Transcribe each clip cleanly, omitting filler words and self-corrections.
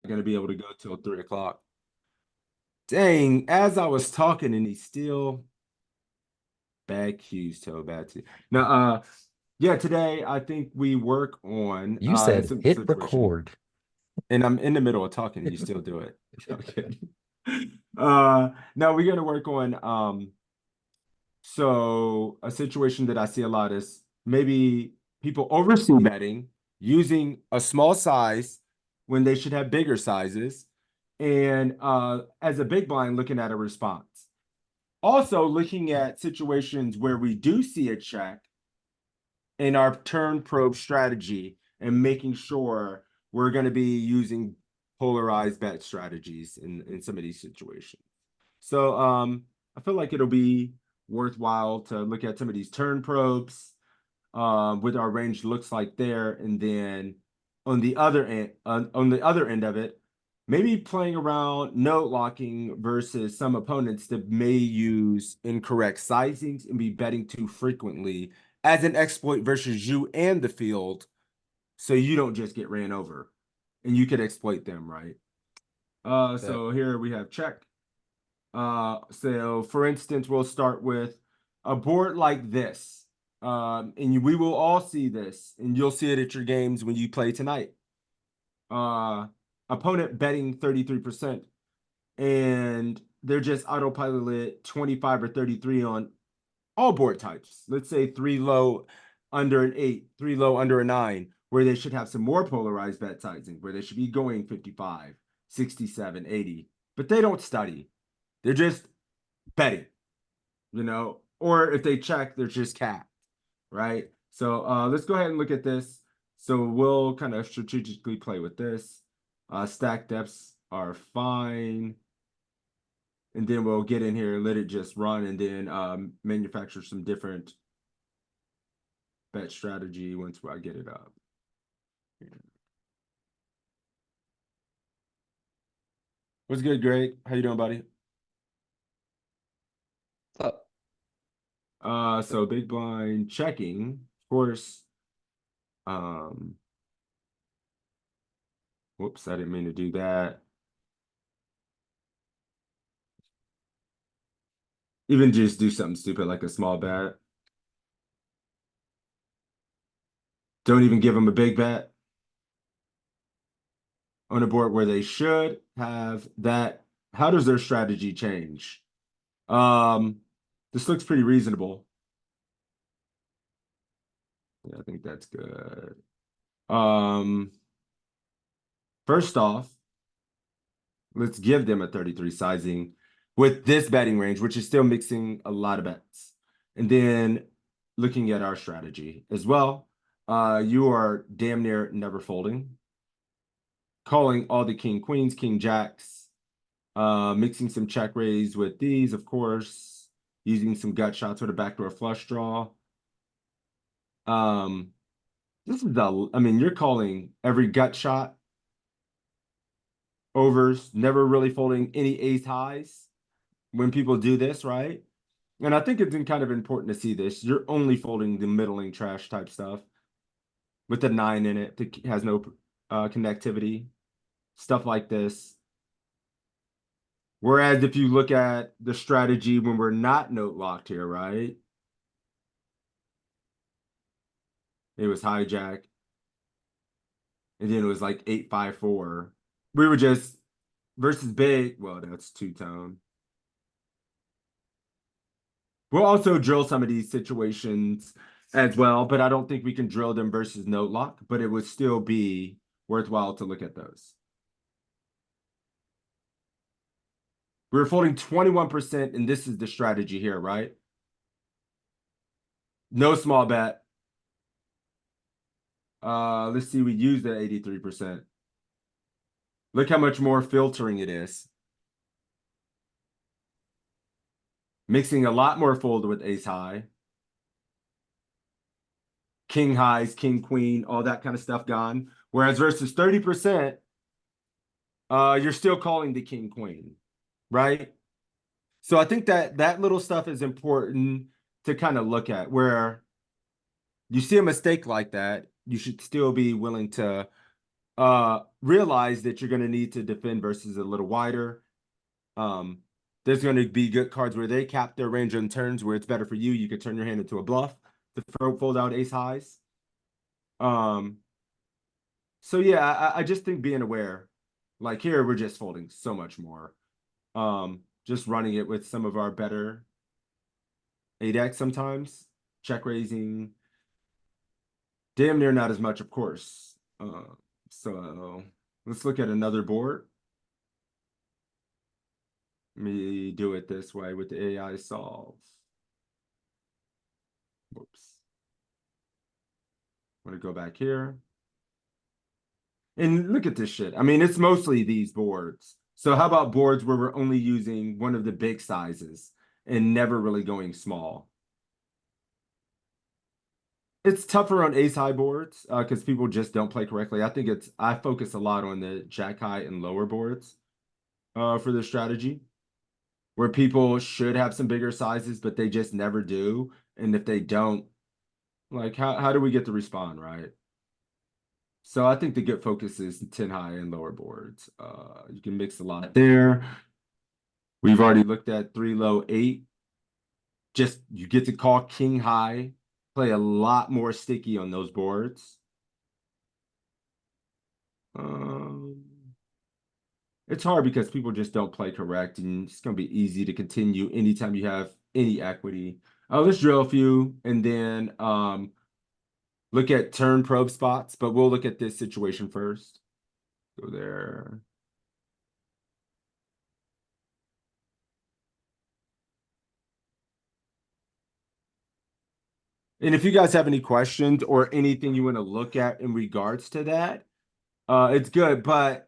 going to be able to go till 3 o'clock. Dang, as I was talking and he's still bad cues, so bad too. Now, yeah, today I think we work on You said some hit situation. record. And I'm in the middle of talking, and you still do it. Okay. Now we're gonna work on so a situation that I see a lot is maybe people oversee betting using a small size when they should have bigger sizes, and as a big blind looking at a response. Also looking at situations where we do see a check in our turn probe strategy and making sure we're going to be using polarized bet strategies in some of these situations. So I feel like it'll be worthwhile to look at some of these turn probes, what our range looks like there, and then on the other end of it, maybe playing around note locking versus some opponents that may use incorrect sizings and be betting too frequently as an exploit versus you and the field, so you don't just get ran over and you could exploit them, right? So here we have check. So for instance, we'll start with a board like this. And we will all see this, and you'll see it at your games when you play tonight. Opponent betting 33%, and they're just autopilot 25 or 33 on all board types. Let's say 3 low under an 8, 3 low under a 9, where they should have some more polarized bet sizing, where they should be going 55, 67, 80, but they don't study. They're just betting, or if they check, they're just capped, right? So let's go ahead and look at this. So we'll kind of strategically play with this. Stack depths are fine. And then we'll get in here, let it just run, and then manufacture some different bet strategy once I get it up. What's good, Greg? How you doing, buddy? What's up? So big blind checking, of course. Whoops, I didn't mean to do that. Even just do something stupid like a small bet. Don't even give them a big bet on a board where they should have that. How does their strategy change? This looks pretty reasonable. Yeah, I think that's good. First off, let's give them a 33 sizing with this betting range, which is still mixing a lot of bets. And then looking at our strategy as well, you are damn near never folding, calling all the king queens, king jacks, mixing some check raise with these, of course, using some gut shots with a backdoor flush draw. This is you're calling every gut shot overs, never really folding any ace highs when people do this, right? And I think it's kind of important to see this. You're only folding the middling trash type stuff with the 9 in it that has no connectivity, stuff like this. Whereas if you look at the strategy when we're not note locked here, right? It was hijack. And then it was like 8-5-4. We were just versus big. Well, that's two-tone. We'll also drill some of these situations as well, but I don't think we can drill them versus note lock, but it would still be worthwhile to look at those. We were folding 21%, and this is the strategy here, right? No small bet. Let's see, we used the 83%. Look how much more filtering it is. Mixing a lot more fold with ace high. King highs, king queen, all that kind of stuff gone. Whereas versus 30%, you're still calling the king queen, right? So I think that little stuff is important to kind of look at, where you see a mistake like that, you should still be willing to realize that you're going to need to defend versus a little wider. There's going to be good cards where they cap their range on turns where it's better for you. You could turn your hand into a bluff to fold out ace highs. So yeah, I just think being aware, like here, we're just folding so much more. Just running it with some of our better 8x sometimes, check raising, damn near not as much, of course. So let's look at another board. Let me do it this way with the AI solve. Whoops. I'm gonna go back here. And look at this shit. I mean, it's mostly these boards. So how about boards where we're only using one of the big sizes and never really going small? It's tougher on ace high boards because people just don't play correctly. I focus a lot on the jack high and lower boards for this strategy, where people should have some bigger sizes, but they just never do. And if they don't, like how do we get to respond, right? So I think the good focus is 10 high and lower boards. You can mix a lot there. We've already looked at 3 low 8. Just you get to call king high, play a lot more sticky on those boards. Um, it's hard because people just don't play correct, and it's gonna be easy to continue anytime you have any equity. Let's drill a few and then look at turn probe spots, but we'll look at this situation first. Go there. And if you guys have any questions or anything you want to look at in regards to that, it's good. But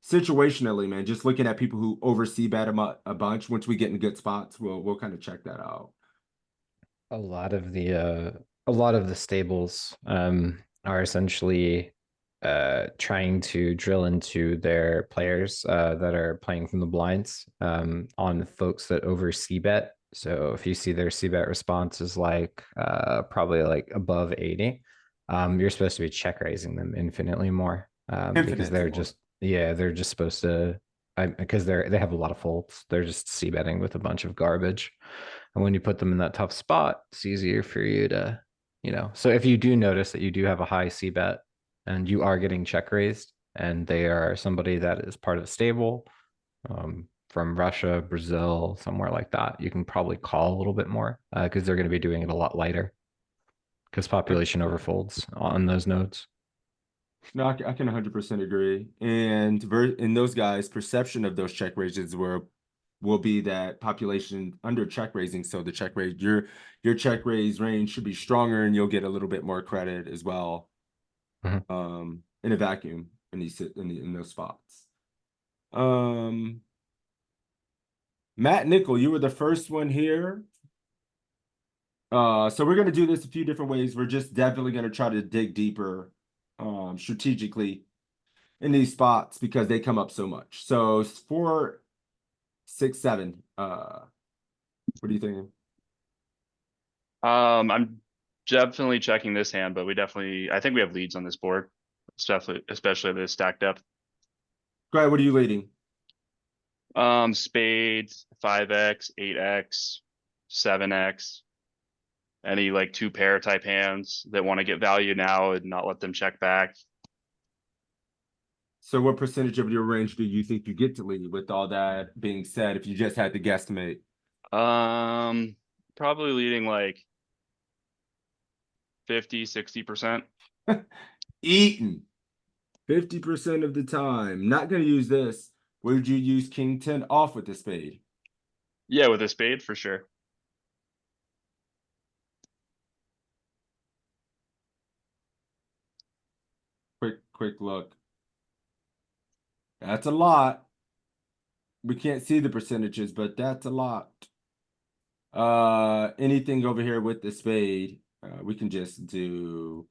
situationally, man, just looking at people who oversee bet a bunch, once we get in good spots, we'll kind of check that out. A lot of the stables are essentially trying to drill into their players that are playing from the blinds on folks that over c bet. So if you see their c bet response is like probably like above 80, you're supposed to be check raising them infinitely more because Infinitely they're more. just they're just supposed to because they have a lot of faults. They're just c betting with a bunch of garbage. And when you put them in that tough spot, it's easier for you to, So if you do notice that you do have a high C bet and you are getting check raised, and they are somebody that is part of a stable from Russia, Brazil, somewhere like that, you can probably call a little bit more because they're going to be doing it a lot lighter because population overfolds on those nodes. No, I can 100% agree. And in those guys, perception of those check raises will be that population under check raising. So the check raise your check raise range should be stronger, and you'll get a little bit more credit as well. Mhm. In a vacuum when you sit in those spots. Um, Matt Nickel, you were the first one here. So we're gonna do this a few different ways. We're just definitely gonna try to dig deeper, strategically in these spots because they come up so much. So 4, 6, 7. What are you thinking? I'm definitely checking this hand, but I think we have leads on this board. It's definitely, especially the stack depth. Go ahead. What are you leading? Spades, 5x, 8x, 7x. Any like 2 pair type hands that want to get value now and not let them check back. So what percentage of your range do you think you get to lead with all that being said, if you just had to guesstimate? Probably leading like 50, 60%. Eaten 50% of the time. Not gonna use this. Would you use king 10 off with the spade? Yeah, with a spade for sure. Quick look. That's a lot. We can't see the percentages, but that's a lot. Anything over here with the spade, we can just do,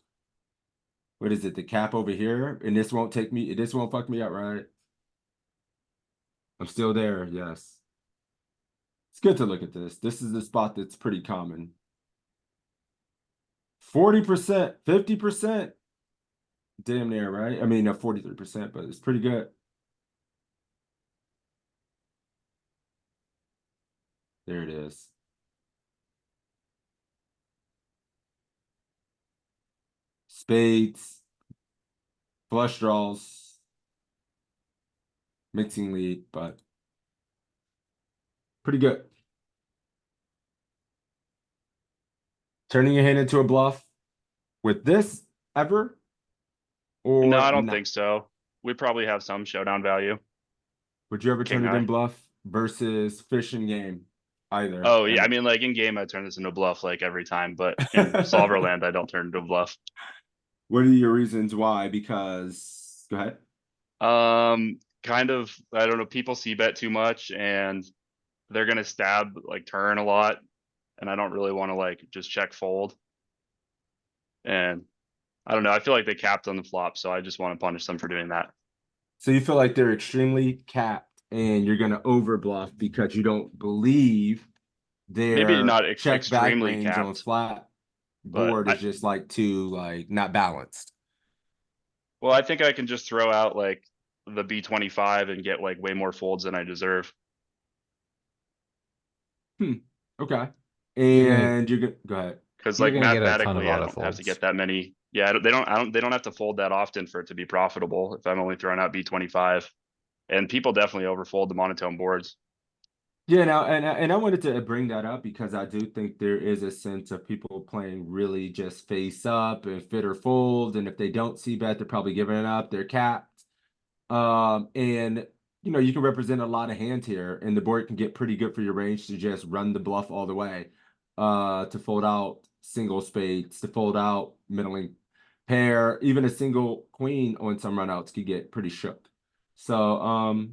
what is it, the cap over here? And this won't fuck me up, right? I'm still there, yes. It's good to look at this. This is the spot that's pretty common. 40%, 50%. damn near, right? I mean, 43%, but it's pretty good. There it is. Spades, flush draws, mixing lead, but pretty good. Turning your hand into a bluff with this ever No, or I don't not? think so. We probably have some showdown value. Would you ever King turn it in high. bluff versus fish in game? Either. Oh yeah, I And mean, like in game, I turn this into a bluff like every time, but in solver land, I don't turn into a bluff. what are your reasons why? Because go ahead. Kind of, I don't know. People see bet too much, and they're gonna stab like turn a lot, and I don't really want to like just check fold. And I don't know. I feel like they capped on the flop, so I just want to punish them for doing that. So you feel like they're extremely capped and you're gonna over bluff because you don't believe Maybe their not check back extremely range on capped, flat but board is just like too like not balanced. well, I think I can just throw out like the B25 and get like way more folds than I deserve. Okay. You're gonna And you're gonna go ahead. Because you're like gonna get a ton of mathematically, I auto don't have to folds. get that many. Yeah, they don't have to fold that often for it to be profitable if I'm only throwing out B25. And people definitely overfold the monotone boards. Yeah, now and I wanted to bring that up because I do think there is a sense of people playing really just face up and fit or fold, and if they don't see bet, they're probably giving it up. They're capped. And you can represent a lot of hands here, and the board can get pretty good for your range to just run the bluff all the way. To fold out single spades, to fold out middling pair, even a single queen on some runouts could get pretty shook. So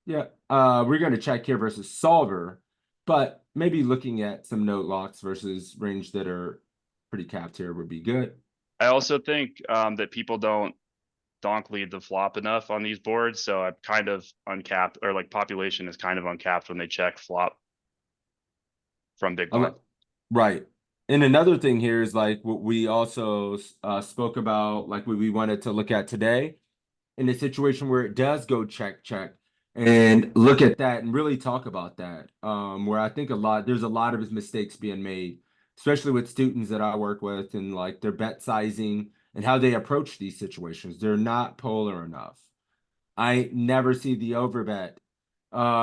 yeah, we're gonna check here versus solver, but maybe looking at some note locks versus range that are pretty capped here would be good. I also think that people don't donk lead the flop enough on these boards, so I'm kind of uncapped, or like population is kind of uncapped when they check flop from big blind. Right. And another thing here is like what we also spoke about, like what we wanted to look at today in a situation where it does go check, check, and look at that and really talk about that. Where I think there's a lot of his mistakes being made, especially with students that I work with and like their bet sizing and how they approach these situations. They're not polar enough. I never see the overbet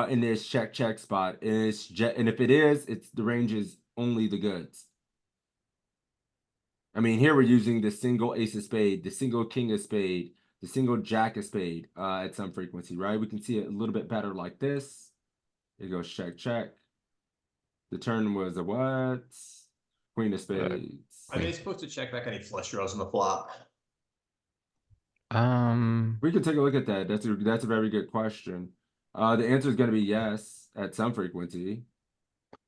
in this check check spot. And if it is, it's the range is only the goods. I mean, here we're using the single ace of spade, the single king of spade, the single jack of spade at some frequency, right? We can see it a little bit better like this. It goes check check. The turn was a what? Queen of spades. Are they supposed to check back any flush draws on the flop? We can take a look at that. That's a very good question. The answer is going to be yes at some frequency.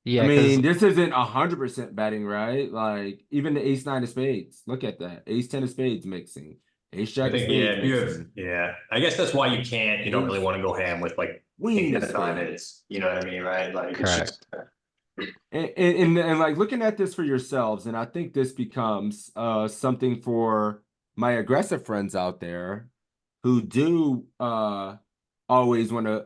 I Yeah, because mean, this isn't 100% betting, right? Like even the ace nine of spades. Look at that. Ace 10 of spades mixing. Ace I jack of think, spades yeah, you have, mixing. yeah. I guess that's why you can't, you don't really Ace want to go ham with like queen of king of spades. diamonds. You know what I mean, right? Like it's correct. just And like looking at this for yourselves, and I think this becomes something for my aggressive friends out there who do always want to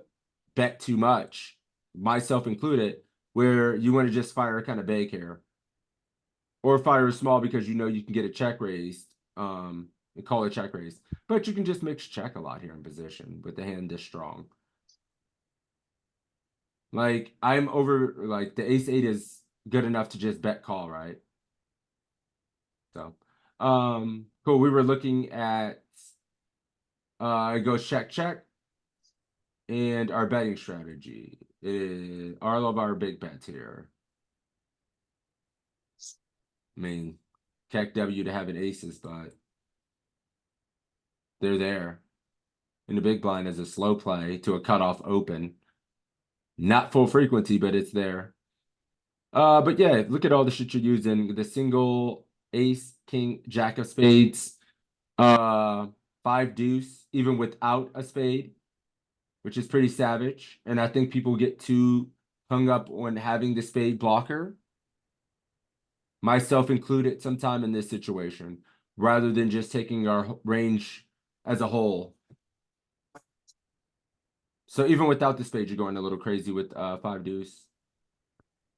bet too much, myself included, where you want to just fire kind of big here. Or fire small because you know you can get a check raised, and call it check raised. But you can just mix check a lot here in position with the hand this strong. Like I'm over like the ace eight is good enough to just bet call, right? So cool. We were looking at it goes check check and our betting strategy is all of our big bets here. I mean, check W to have an aces, but they're there. And the big blind is a slow play to a cutoff open. Not full frequency, but it's there. But yeah, look at all the shit you're using. The single ace, king, jack of spades, five deuce, even without a spade, which is pretty savage. And I think people get too hung up on having the spade blocker, myself included, sometime in this situation, rather than just taking our range as a whole. So even without the spade, you're going a little crazy with 5 deuce.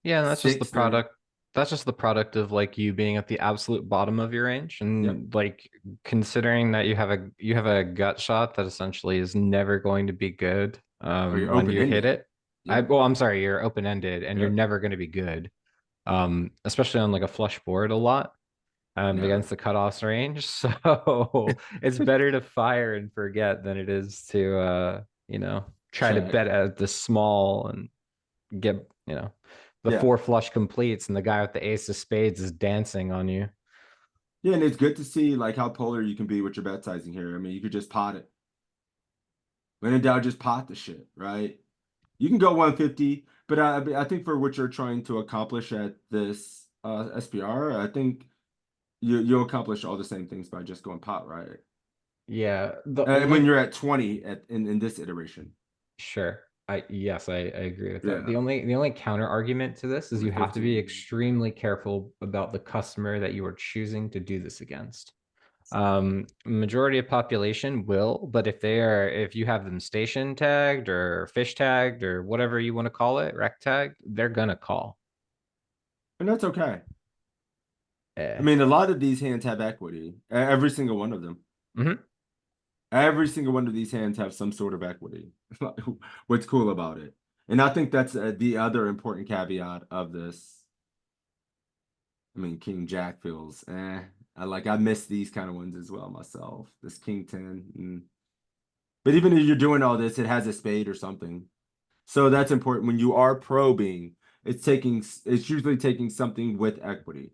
Yeah, and that's just the 6 there. product. That's just the product of like you being at the absolute bottom of your range, and Yep. like considering that you have a gut shot that essentially is never going to be good you're when you hit open-ended. it. Yep. Well, I'm sorry, you're open-ended and you're Yep. never going to be good. Especially on like a flush board a lot Never. against the cutoffs range. So it's better to fire and forget than it is to try to Check. bet at the small and get, the Yeah. 4 flush completes and the guy with the ace of spades is dancing on you. Yeah, and it's good to see like how polar you can be with your bet sizing here. I mean, you could just pot it. When in doubt, just pot the shit, right? You can go 150, but I think for what you're trying to accomplish at this SPR, I think you'll accomplish all the same things by just going pot, right? Yeah, the When only you're at 20 in this iteration. sure. I agree with that. Yeah. The only counter argument to this is you have to be 15. extremely careful about the customer that you are choosing to do this against. Majority of population will, but if you have them station tagged or fish tagged or whatever you want to call it, rec tagged, they're gonna call. And that's okay. I Eh. mean, a lot of these hands have equity. Every single one of them. Mhm. Every single one of these hands have some sort of equity. What's cool about it? And I think that's the other important caveat of this. I mean, King Jack feels I miss these kind of ones as well myself. This King 10. But even if you're doing all this, it has a spade or something. So that's important. When you are probing, it's usually taking something with equity.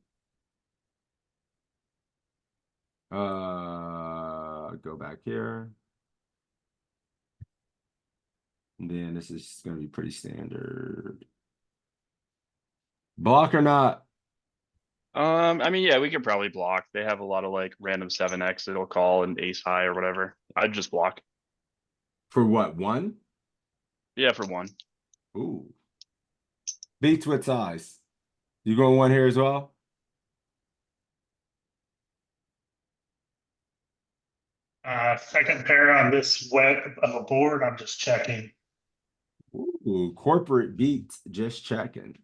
Go back here. And then this is gonna be pretty standard. Block or not? I mean, yeah, we could probably block. They have a lot of like random 7x it'll call and ace high or whatever. I'd just block. For what? 1? Yeah, for 1. Ooh. Beats with size. You going 1 here as well? Second pair on this wet of a board, I'm just checking. Ooh, corporate beats, just checking.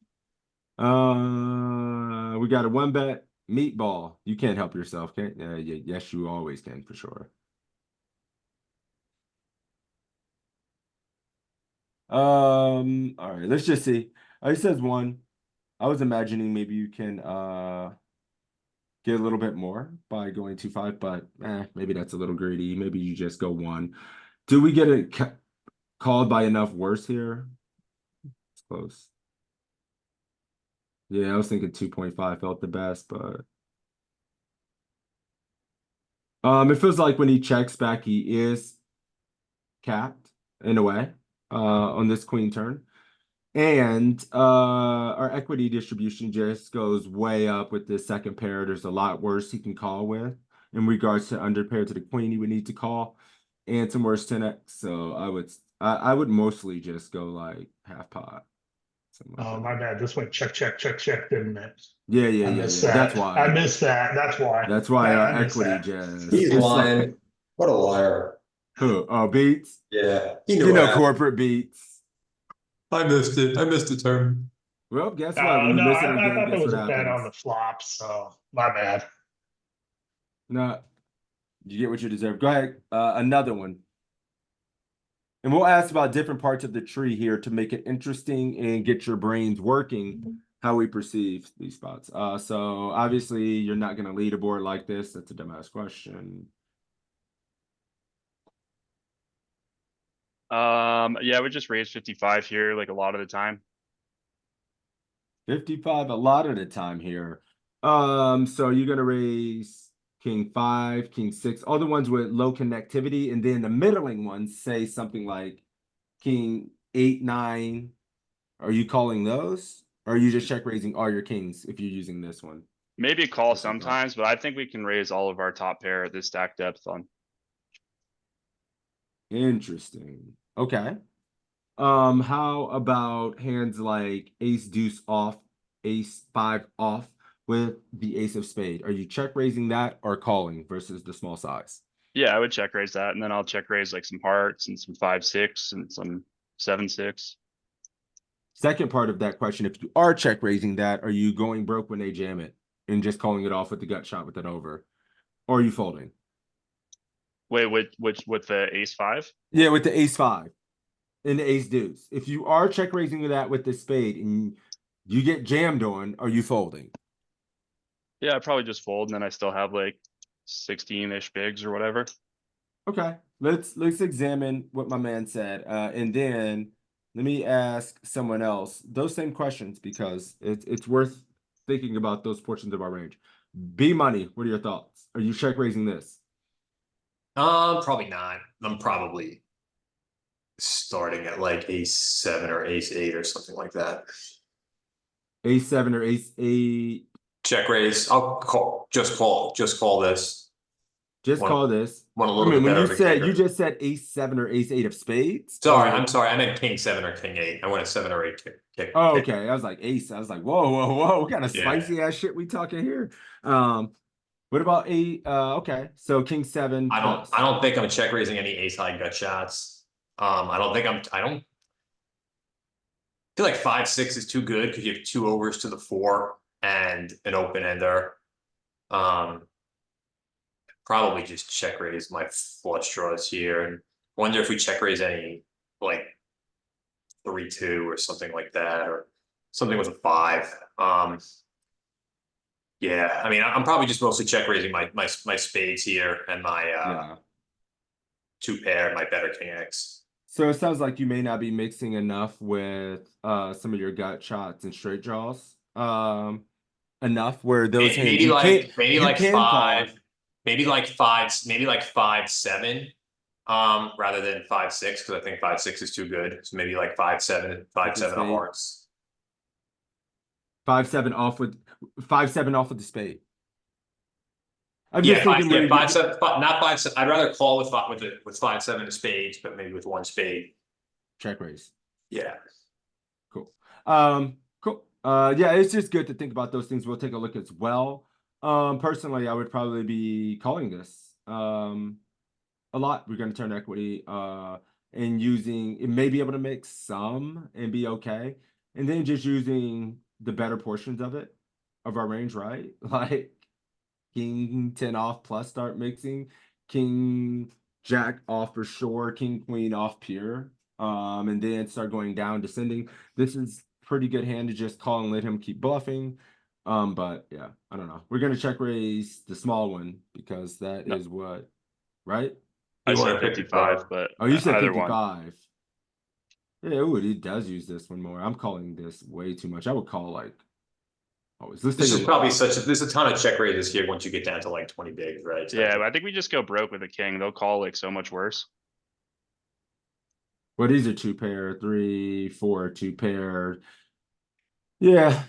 We got a 1 bet meatball. You can't help yourself, can yes, you always can for sure. All right, let's just see. It says 1. I was imagining maybe you can get a little bit more by going 2-5, but maybe that's a little greedy. Maybe you just go 1. Do we get it called by enough worse here? It's close. Yeah, I was thinking 2.5 felt the best, but it feels like when he checks back, he is capped in a way on this queen turn. And our equity distribution just goes way up with this second pair. There's a lot worse he can call with in regards to under pair to the queen he would need to call and some worse 10x. So I would mostly just go like half pot. Like Oh, that. my bad. This went check, didn't it? Yeah. Missed That's that. why. I missed that. That's why. That's why Man, our I missed equity that. just He's it's lying. What a liar. Who? Oh, beats. Yeah. He You knew know, what happened. corporate beats. I missed it. I missed the turn. Well, guess what? When you No, miss it I again, thought there guess was what a bet on happens? the flop, so my bad. No, you get what you deserve. Go ahead. Another one. And we'll ask about different parts of the tree here to make it interesting and get your brains working how we perceive these spots. So obviously you're not going to lead a board like this. That's a dumbass question. Yeah, we just raise 55 here like a lot of the time. 55 a lot of the time here. So you're gonna raise king 5, king 6, all the ones with low connectivity, and then the middling ones say something like king 8, 9. Are you calling those? Or are you just check raising all your kings if you're using this one? Maybe a call What's your thought? sometimes, but I think we can raise all of our top pair at this stack depth on. Interesting. Okay. How about hands like ace deuce off, ace 5 off, with the ace of spade? Are you check raising that or calling versus the small size? Yeah, I would check raise that, and then I'll check raise like some hearts and some 5-6 and some 7-6. Second part of that question, if you are check raising that, are you going broke when they jam it and just calling it off with the gut shot with it over? Or are you folding? Wait, which with the ace 5? Yeah, with the ace 5 and the ace deuce. If you are check raising that with the spade and you get jammed on, are you folding? Yeah, I probably just fold, and then I still have like 16-ish bigs or whatever. Okay, let's examine what my man said, and then let me ask someone else those same questions because it's worth thinking about those portions of our range. B money, what are your thoughts? Are you check raising this? Probably not. I'm probably starting at like ace 7 or ace 8 or something like that. Ace 7 or ace 8? Check raise. I'll just call this. Just Want- call this. Want a I little mean, bit when better you of a said you kicker. just said ace 7 or ace 8 of spades. Sorry, or- I'm sorry. I meant king 7 or king 8. I went a 7 or 8 kick. Oh, okay. I was like ace. I was like, whoa. What kind of Yeah. spicy ass shit we talking here? What about eight? Okay, so king 7 plus. I don't think I'm check raising any ace high gut shots. I don't feel like 5-6 is too good because you have 2 overs to the 4 and an open ender. Probably just check raise my flush draws here and wonder if we check raise any like 3-2 or something like that, or something with a 5. Yeah, I mean, I'm probably just mostly check raising my spades here and my Yeah. 2 pair, my better king X. So it sounds like you may not be mixing enough with some of your gut shots and straight draws. Enough where those hands Maybe you like can't you can call. maybe like 5-7. Rather than 5-6, because I think 5-6 is too good. So maybe like 5-7, 5-7 of spade. hearts. 5-7 off with 5-7 off with the spade. I'm Yeah, just thinking where you 5-7, not 5-7. I'd rather call with 5-7 of spades, but maybe with 1 spade. check raise. Yeah. Cool. Cool. Yeah, it's just good to think about those things. We'll take a look as well. Personally, I would probably be calling this a lot. We're going to turn equity and using it may be able to make some and be okay, and then just using the better portions of it of our range, right? Like king 10 off plus start mixing, king jack off for sure, king queen off pure, and then start going down descending. This is pretty good hand to just call and let him keep bluffing. But yeah, I don't know. We're gonna check raise the small one because that No. is what, right? I You said want 55, but Oh, you said either one. 55. Yeah, ooh, he does use this one more. I'm calling this way too much. I would call like always. Let's This take a is look. probably there's a ton of check raises here once you get down to like 20 bigs, right? So Yeah, I think we just go broke with a king. They'll call like so much worse. Well, these are 2 pair, 3, 4, 2 pair. Yeah.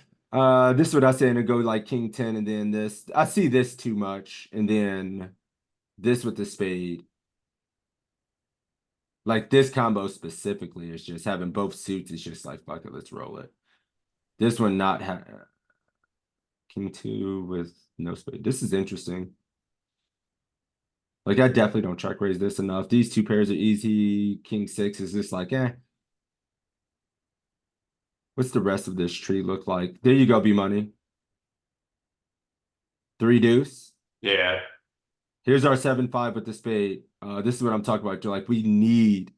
This is what I say, and go like king 10, and then this. I see this too much, and then this with the spade. Like this combo specifically is just having both suits. It's just like fuck it, let's roll it. This one not king 2 with no spade. This is interesting. Like I definitely don't check raise this enough. These 2 pairs are easy. King 6 is just like What's the rest of this tree look like? There you go, B money. 3 deuce. yeah. Here's our 7-5 with the spade. This is what I'm talking about. Like we need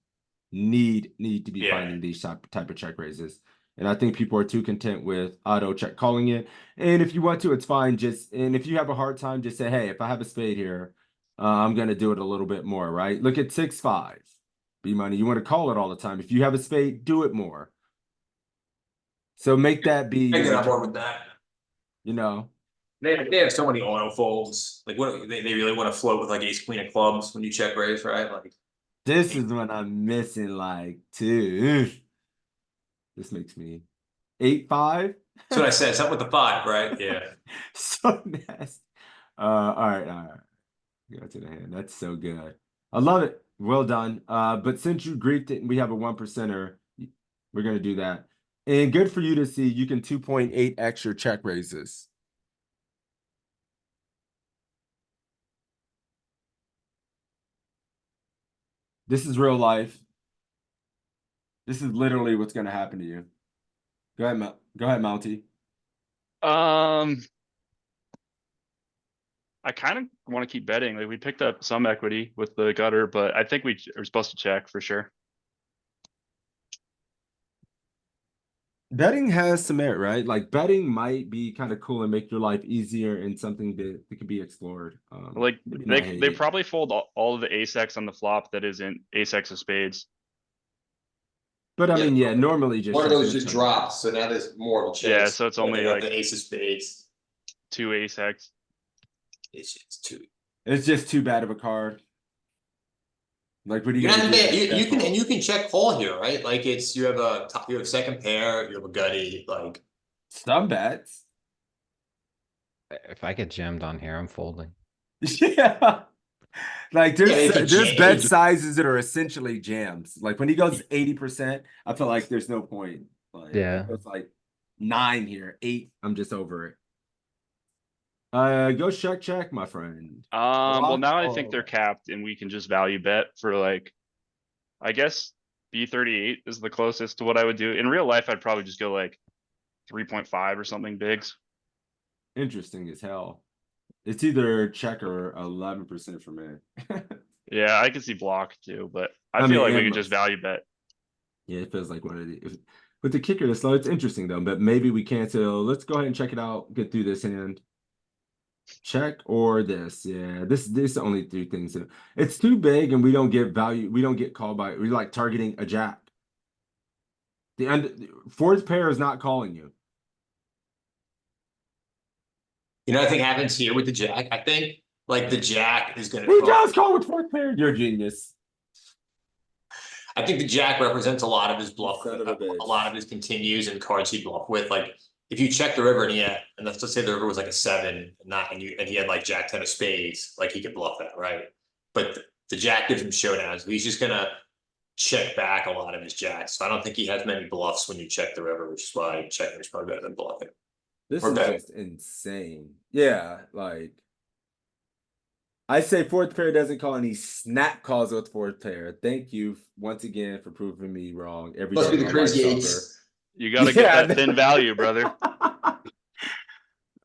to be Yeah. finding these type of check raises. And I think people are too content with auto check calling it. And if you want to, it's fine. And if you have a hard time, just say, hey, if I have a spade here, I'm gonna do it a little bit more, right? Look at 6-5. B money. You want to call it all the time. If you have a spade, do it more. So make that be I your get on board with that. you know. They have so many auto folds. Like what they really want to float with like ace queen of clubs when you check raise, right? Like This is what I'm missing, like, too. This makes me 8-5. that's what I said. Something with the 5, right? Yeah. So nasty. All right. Go to the hand. That's so good. I love it. Well done. But since you Greeked it and we have a 1%er, we're gonna do that. And good for you to see you can 2.8x your check raises. This is real life. This is literally what's gonna happen to you. Go ahead, go ahead, Mountie. I kind of want to keep betting. Like we picked up some equity with the gutter, but I think we are supposed to check for sure. Betting has some merit, right? Like betting might be kind of cool and make your life easier and something that could be explored. Like maybe not they hate. probably fold all of the ace X on the flop that isn't ace X of spades. But I Yeah. mean, yeah, normally just One of checking those and just turning. drops, so now there's more of a Yeah, chance. so it's when only they have like the ace of spades. 2 ace X. It's just too. It's just too bad of a card. Like, what are you You're gonna not do? bad. Check You can call? and you can check call here, right? Like it's you have a second pair, you have a gutty, like Some bets. If I get jammed on here, I'm folding. Yeah. Like Yeah, if you there's jam- bet if you- sizes that are essentially jams. Like when he goes 80%, I feel like there's no point. Like Yeah. it goes like 9 here, 8, I'm just over it. Go check, my friend. Well Block now I all think they're that. capped and we can just value bet for like, I guess B38 is the closest to what I would do. In real life, I'd probably just go like 3.5 or something bigs. Interesting as hell. It's either check or 11% for me. Yeah, I could see block too, but I I feel mean, like we could endless. just value bet. Yeah, it feels like one of the. With the kicker this low, it's interesting though. But maybe we cancel. Let's go ahead and check it out. Get through this hand. Check or this. Yeah, this only 3 things. It's too big, and we don't get value. We don't get called by. We like targeting a jack. The end. Fourth pair is not calling you. you know, I think happens here with the jack. I think like the jack is gonna Who call. does call with fourth pair? You're a genius. I think the jack represents a lot of his bluff, Son of a bitch. a lot of his continues and cards he bluff with. Like if you check the river and and let's just say the river was like a 7, and he had like jack 10 of spades, like he could bluff that, right? But the jack gives him showdowns. He's just gonna check back a lot of his jacks. So I don't think he has many bluffs when you check the river, which is why checking is probably better than bluffing. This Or is betting. just insane. Yeah, like I say fourth pair doesn't call any snap calls with fourth pair. Thank you once again for proving me wrong. Every Must day be the of my life's crazy over. ace. You got to Yeah, get that thin value, brother.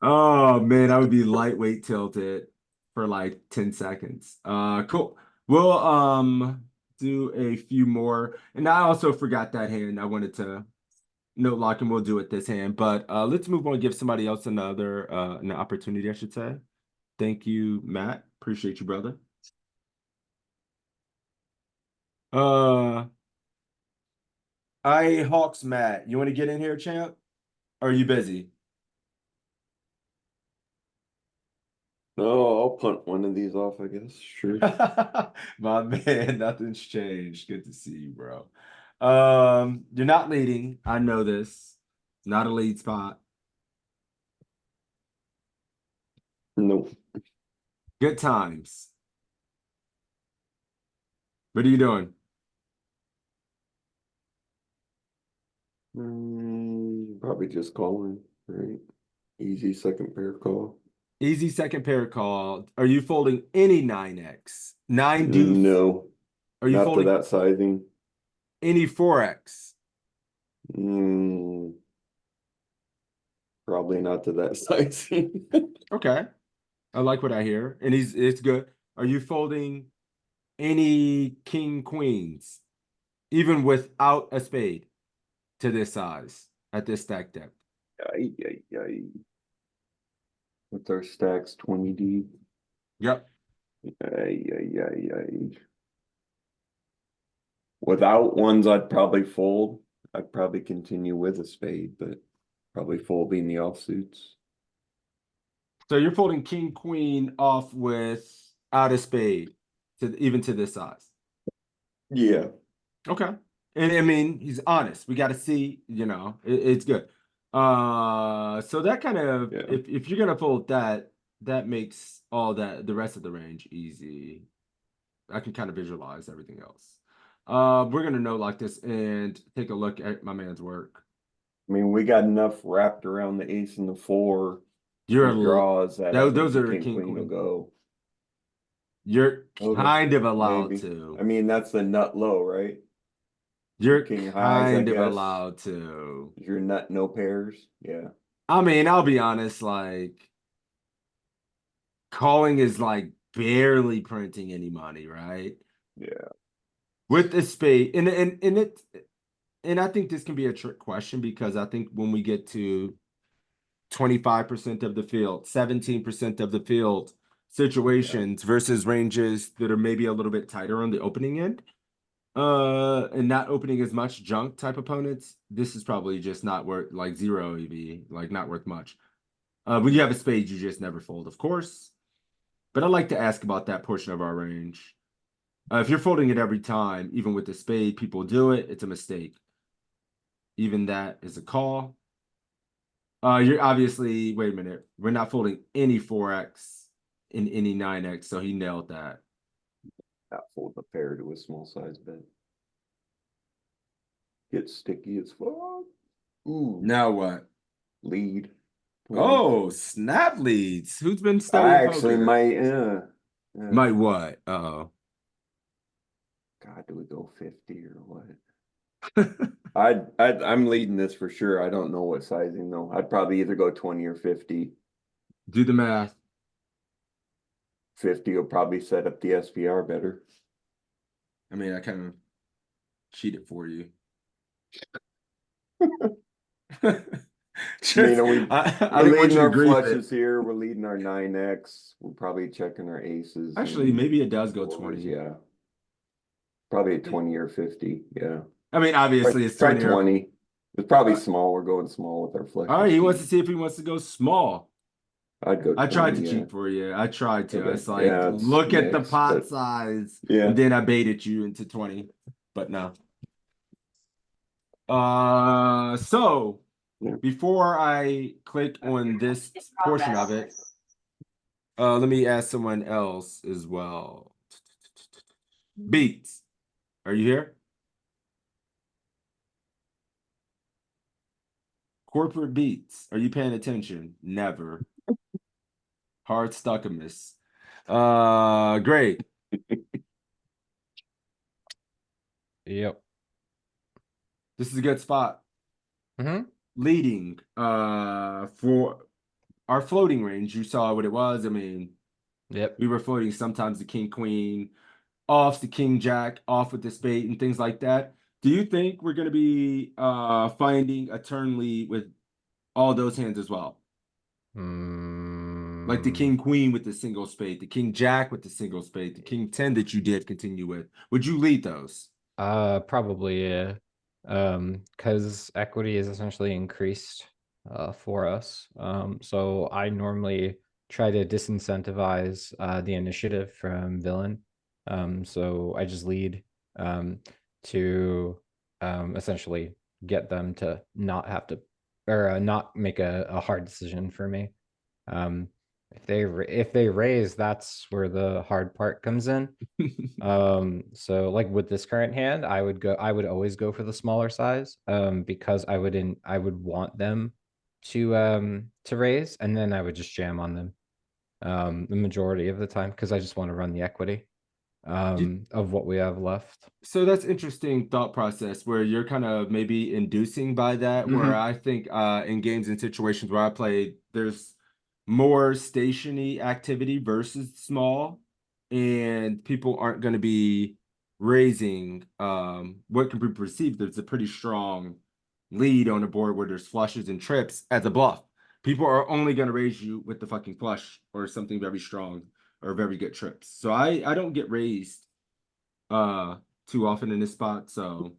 Oh man, I would be lightweight tilted for like 10 seconds. Cool. We'll do a few more. And I also forgot that hand. I wanted to note lock and we'll do it this hand. But let's move on, give somebody else another an opportunity, I should say. Thank you, Matt. Appreciate you, brother. Hawks Matt. You want to get in here, champ? Or are you busy? No, I'll punt one of these off, I guess. Sure. My man, nothing's changed. Good to see you, bro. You're not leading. I know this. Not a lead spot. Nope. Good times. What are you doing? Probably just calling, right? Easy second pair call. Easy second pair call. Are you folding any 9x? 9 deuce? No, Are you not to folding that sizing. any 4x? Probably not to that sizing. Okay. I like what I hear. And it's good. Are you folding any king queens? Even without a spade to this size at this stack depth? Ay, ay, ay. What's our stacks? 20 deep. Yep. Ay, ay, ay, ay. Without ones, I'd probably fold. I'd probably continue with a spade, but probably folding the offsuits. So you're folding king queen off with out of spade to even to this size. Yeah. Okay. And I mean, he's honest. We got to see, it's good. So that kind of Yeah. if you're gonna fold that, that makes all that the rest of the range easy. I can kind of visualize everything else. We're gonna note like this and take a look at my man's work. I mean, we got enough wrapped around the ace and the 4 You're draws that those I think are the king queen will queen. go. You're Okay, kind of allowed maybe. to. I mean, that's the nut low, right? You're king highs, I kind of guess. allowed to. Your nut no pairs, yeah. I mean, I'll be honest, like calling is like barely printing any money, right? Yeah. With the spade, and I think this can be a trick question because I think when we get to 25% of the field, 17% of the field situations versus ranges that are maybe a little bit tighter on the opening end, and not opening as much junk type opponents, this is probably just not worth like 0 EV, like not worth much. When you have a spade, you just never fold, of course. But I like to ask about that portion of our range. If you're folding it every time, even with the spade, people do it, it's a mistake. Even that is a call. You're obviously, wait a minute, we're not folding any 4x in any 9x, so he nailed that. Not fold a pair to a small size bet. Get sticky as fuck. Ooh, Now what? lead. Oh, snap leads. Who's been I studying actually poker? might, Might what? Uh-oh. God, do we go 50 or what? I'm leading this for sure. I don't know what sizing though. I'd probably either go 20 or 50. Do the math. 50 will probably set up the SPR better. I mean, I kind of cheated for you. You know, I we're didn't want leading you to our grieve flushes it. here. We're leading our 9x. We're probably checking our aces. Actually, and maybe it does go fours, 20. yeah. Probably a 20 or 50. Yeah. I mean, obviously it's Try 20 or 20. It's probably small. We're going small with our flushes. all right, he wants to see if he wants to go small. I'd go 20. I tried to yeah. cheat for you. I tried to. Okay. It's like, Yeah, it's look at the mixed, pot but- size. Yeah. And then I baited you into 20. But no. So Yeah. before I click on this portion of it, let me ask someone else as well. Beats, are you here? Corporate Beats, are you paying attention? Never. Hard stuckamus. Great. Yep. This is a good spot. Mm-hmm. Leading for our floating range. You saw what it was. I mean, Yep. we were floating sometimes the king queen, off the king jack, off with the spade and things like that. Do you think we're going to be finding a turn lead with all those hands as well? Like the king queen with the single spade, the king jack with the single spade, the king 10 that you did continue with. Would you lead those? Probably, yeah. Because equity is essentially increased for us. So I normally try to disincentivize the initiative from villain. So I just lead to essentially get them to not have to or not make a hard decision for me. If they raise, that's where the hard part comes in. So like with this current hand, I would always go for the smaller size because I would want them to raise, and then I would just jam on them the majority of the time because I just want to run the equity of what we have left. So that's interesting thought process where you're kind of maybe inducing by that, where I think in games and situations where I played, there's more stationy activity versus small, and people aren't going to be raising what can be perceived as a pretty strong lead on a board where there's flushes and trips as a bluff. People are only going to raise you with the fucking flush or something very strong or very good trips. So I don't get raised too often in this spot, so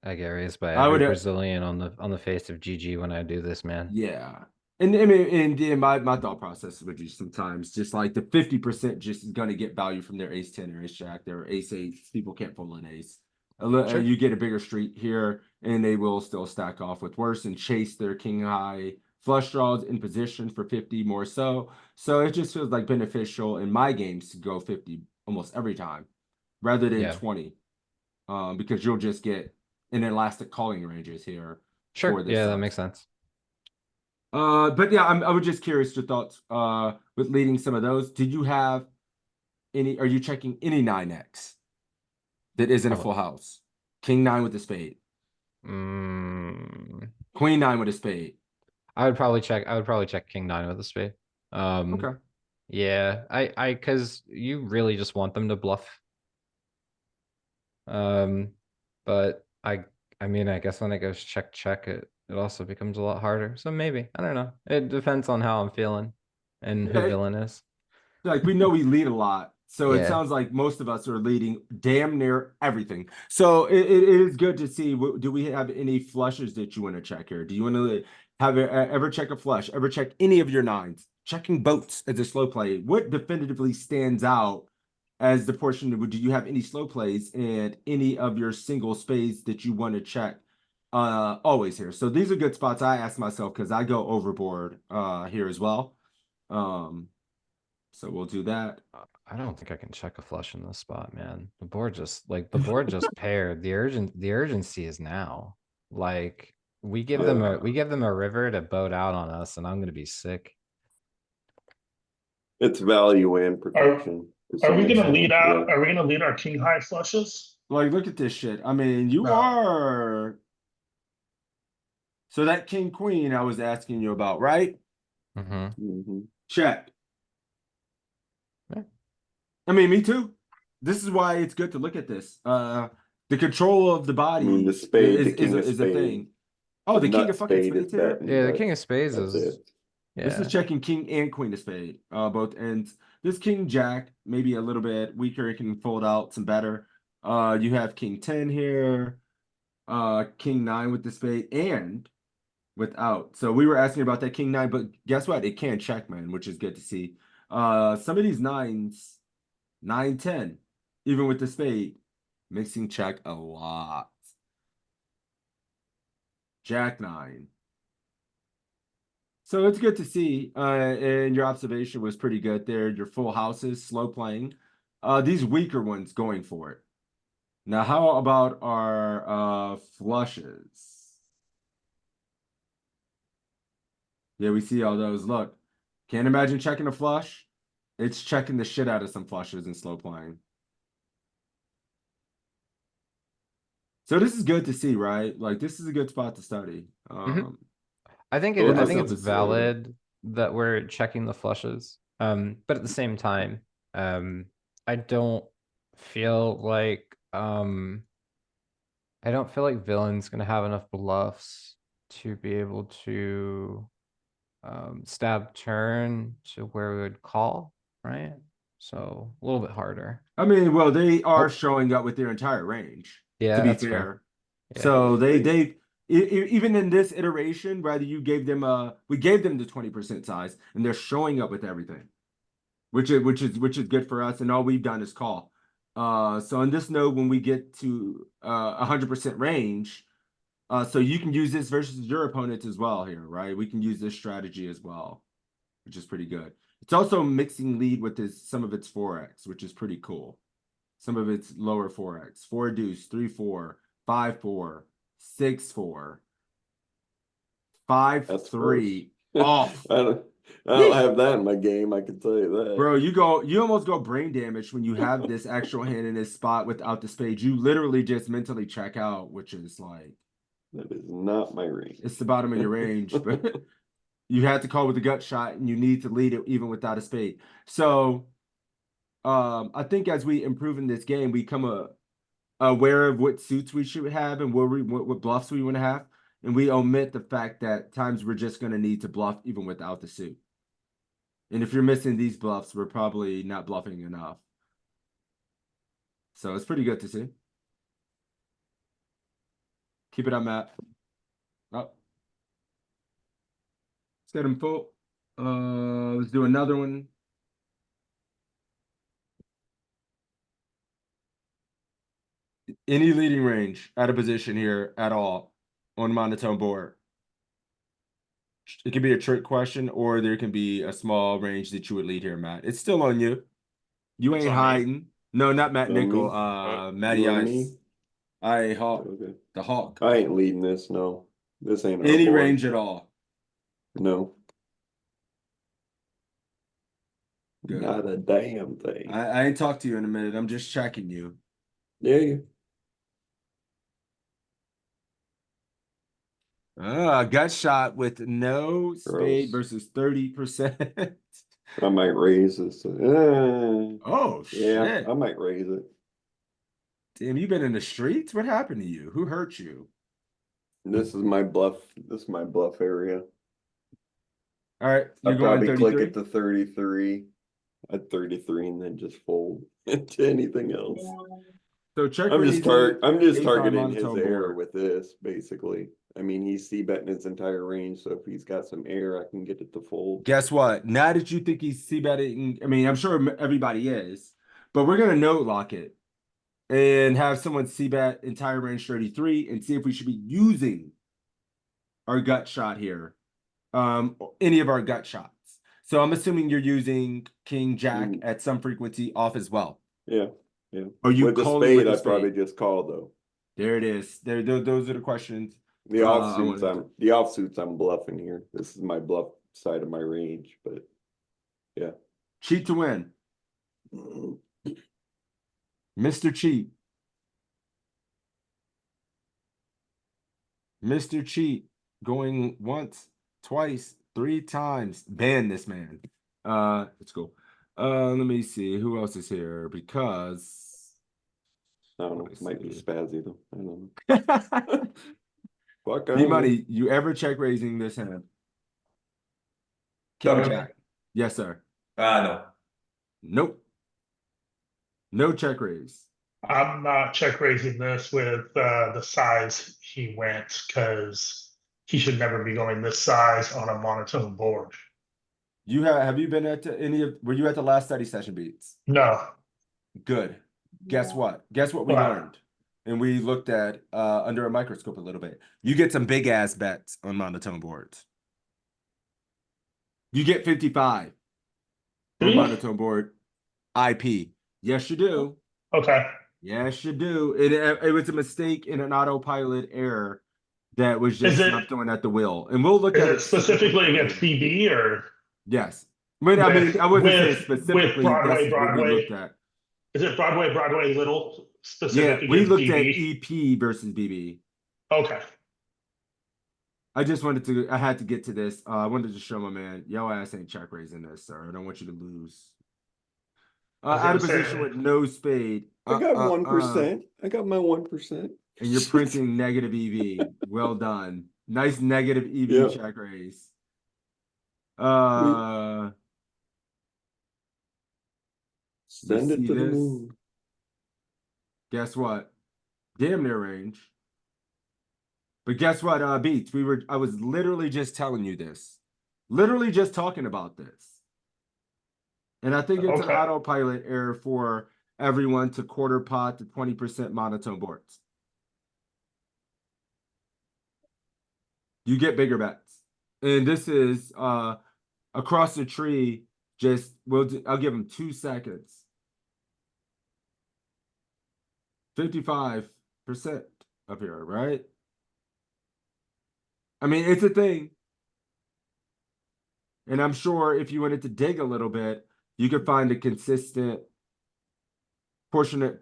I get raised by I every would Brazilian on the face of GG when I do this, man. yeah. And I mean, and my thought process would be sometimes just like the 50% just is gonna get value from their ace 10 or ace jack, their ace 8. People can't pull an ace. Sure. You get a bigger street here, and they will still stack off with worse and chase their king high flush draws in position for 50 more so. So it just feels like beneficial in my games to go 50 almost every time rather than Yeah. 20. Because you'll just get an elastic calling ranges here. Sure. For this Yeah, that size. makes sense. But yeah, I was just curious your thoughts with leading some of those. Did you have are you checking any 9x that isn't a Oh. full house? King 9 with a spade. Mm, Queen 9 with a spade. I would probably check king 9 with a spade. Okay. Yeah, because you really just want them to bluff. But I mean, I guess when it goes check, check, it also becomes a lot harder. So maybe, I don't know. It depends on how I'm feeling and who Okay. villain is. Like we know we lead a lot, so it Yeah. sounds like most of us are leading damn near everything. So it is good to see. Do we have any flushes that you want to check here? Do you want to ever check a flush? Ever check any of your 9s? Checking boats as a slow play. What definitively stands out as the portion? Do you have any slow plays and any of your single spades that you want to check? Always here. So these are good spots. I ask myself because I go overboard here as well. So we'll do that. I don't think I can check a flush in this spot, man. The board just paired. The urgency is now. Like we give them a river to boat out on us, and I'm gonna be sick. It's value and protection. to Are some we gonna extent, lead out? yeah. Are we gonna lead our king high flushes? Like, look at this shit. I mean, you No. are. So that king queen I was asking you about, right? Mm-hmm. Check. Yeah. I mean, me too. This is why it's good to look at this. The control of the body I mean, the spade, the is king of a spades. thing. Oh, the king of fucking spade is spades here. betting, Yeah, the but king of spades that's is. it. This is Yeah. checking king and queen of spade, both ends. This king jack, maybe a little bit weaker, it can fold out some better. You have king 10 here, king 9 with the spade, and without. So we were asking about that king 9, but guess what? It can check, man, which is good to see. Some of these 9s, 9, 10, even with the spade, mixing check a lot. Jack 9. So it's good to see, and your observation was pretty good there. Your full houses, slow playing. These weaker ones going for it. Now, how about our flushes? Yeah, we see all those. Look, can't imagine checking a flush. It's checking the shit out of some flushes and slow playing. So this is good to see, right? Like this is a good spot to study. I think Told I think myself it's it's slow. valid that we're checking the flushes. But at the same time, I don't feel like Villain's gonna have enough bluffs to be able to stab turn to where we would call, right? So a little bit harder. I mean, well, they are Oh. showing up with their entire range. Yeah, To be that's fair. fair. Yeah. So even in this iteration, rather you gave them we gave them the 20% size, and they're showing up with everything, which is good for us. And all we've done is call. So on this node, when we get to 100% range, so you can use this versus your opponents as well here, right? We can use this strategy as well, which is pretty good. It's also mixing lead with some of its 4x, which is pretty cool. Some of its lower 4x, 4 deuce, 3 4, 5 4, 6 4, 5 That's 3 close. off. I don't have that in my game, I can tell you that. Bro, you almost go brain damage when you have this actual hand in this spot without the spade. You literally just mentally check out, which is like That is not my range. it's the bottom of your range, but you had to call with a gut shot and you need to lead it even without a spade. So I think as we improve in this game, we come aware of what suits we should have and what bluffs we want to have, and we omit the fact that times we're just going to need to bluff even without the suit. And if you're missing these bluffs, we're probably not bluffing enough. So it's pretty good to see. Keep it up, Matt. Oh. Let's get him full. Let's do another one. Any leading range out of position here at all on monotone board. It can be a trick question, or there can be a small range that you would lead here, Matt. It's still on you. You It's ain't on me? hiding. No, not Matt On Nickel. me? Matty You on Ice. me? I Hawk. Okay. The Hawk. I ain't leading this, no. This ain't our Any board. range at all. No. Good. Not a damn thing. I ain't talked to you in a minute. I'm just checking you. Yeah, Gut shot with no spade Gross. versus 30%. I might raise this. Oh Yeah, shit. I might raise it. Damn, you been in the streets? What happened to you? Who hurt you? This is my bluff. This is my bluff area. All right, you're I'd going probably click 33. it to 33 at 33 and then just fold to anything else. So check I'm just raising ace high targeting his monotone error board. with this, basically. I mean, he's c-betting his entire range, so if he's got some error, I can get it to fold. Guess what? Now that you think he's c-betting, I mean, I'm sure everybody is, but we're gonna note lock it and have someone c-bet entire range 33 and see if we should be using our gut shot here. Any of our gut shots. So I'm assuming you're using King Jack at some frequency off as well. Yeah, yeah. Are you With the calling spade, with the I'd probably spade? just call though. There it is. Those are the questions. The offsuits, wanted the offsuits, I'm bluffing here. This is my bluff side of my range, but yeah. Cheat to win. Mr. Cheat. Mr. Cheat going once, twice, 3 times. Ban this man. Let's go. Let me see who else is here because I don't know. Let me Might be see. spazzy though. I don't know. Fuck, I D don't know. Money, you ever check raising this hand? King Government? Jack. Yes, sir. No. Nope. No check raise. I'm not check raising this with the size he went because he should never be going this size on a monotone board. You have you been at any of were you at the last study session, Beats? No, Good. Guess what? Guess what we What? learned? And we looked at under a microscope a little bit. You get some big ass bets on monotone boards. You get 55 Do on you? monotone board IP. Yes, you do. Okay. Yes, you do. It was a mistake in an autopilot error that was just Is it- not throwing at the wheel. And we'll look Is at it specifically against BB or Yes. But I mean, I wasn't saying with specifically Broadway, this is what we Broadway? looked at. Is it Broadway Little Yeah, specific we against looked at BB? EP versus BB. Okay. I just wanted to, I had to get to this. I wanted to show my man, yo ass ain't check raising this, sir. I don't want you to lose. was Out of gonna say- position with no spade. I got 1%. I got my 1%. And you're printing negative EV. Well done. Nice negative EV Yeah. check raise. Send it see to the this? moon. Guess what? Damn near range. But guess what, Beats? I was literally just telling you this. Literally just talking about this. And I think it's an Okay. autopilot error for everyone to quarter pot to 20% monotone boards. You get bigger bets. And this is across the tree, I'll give them 2 seconds. 55% up here, right? I mean, it's a thing. And I'm sure if you wanted to dig a little bit, you could find a consistent portionate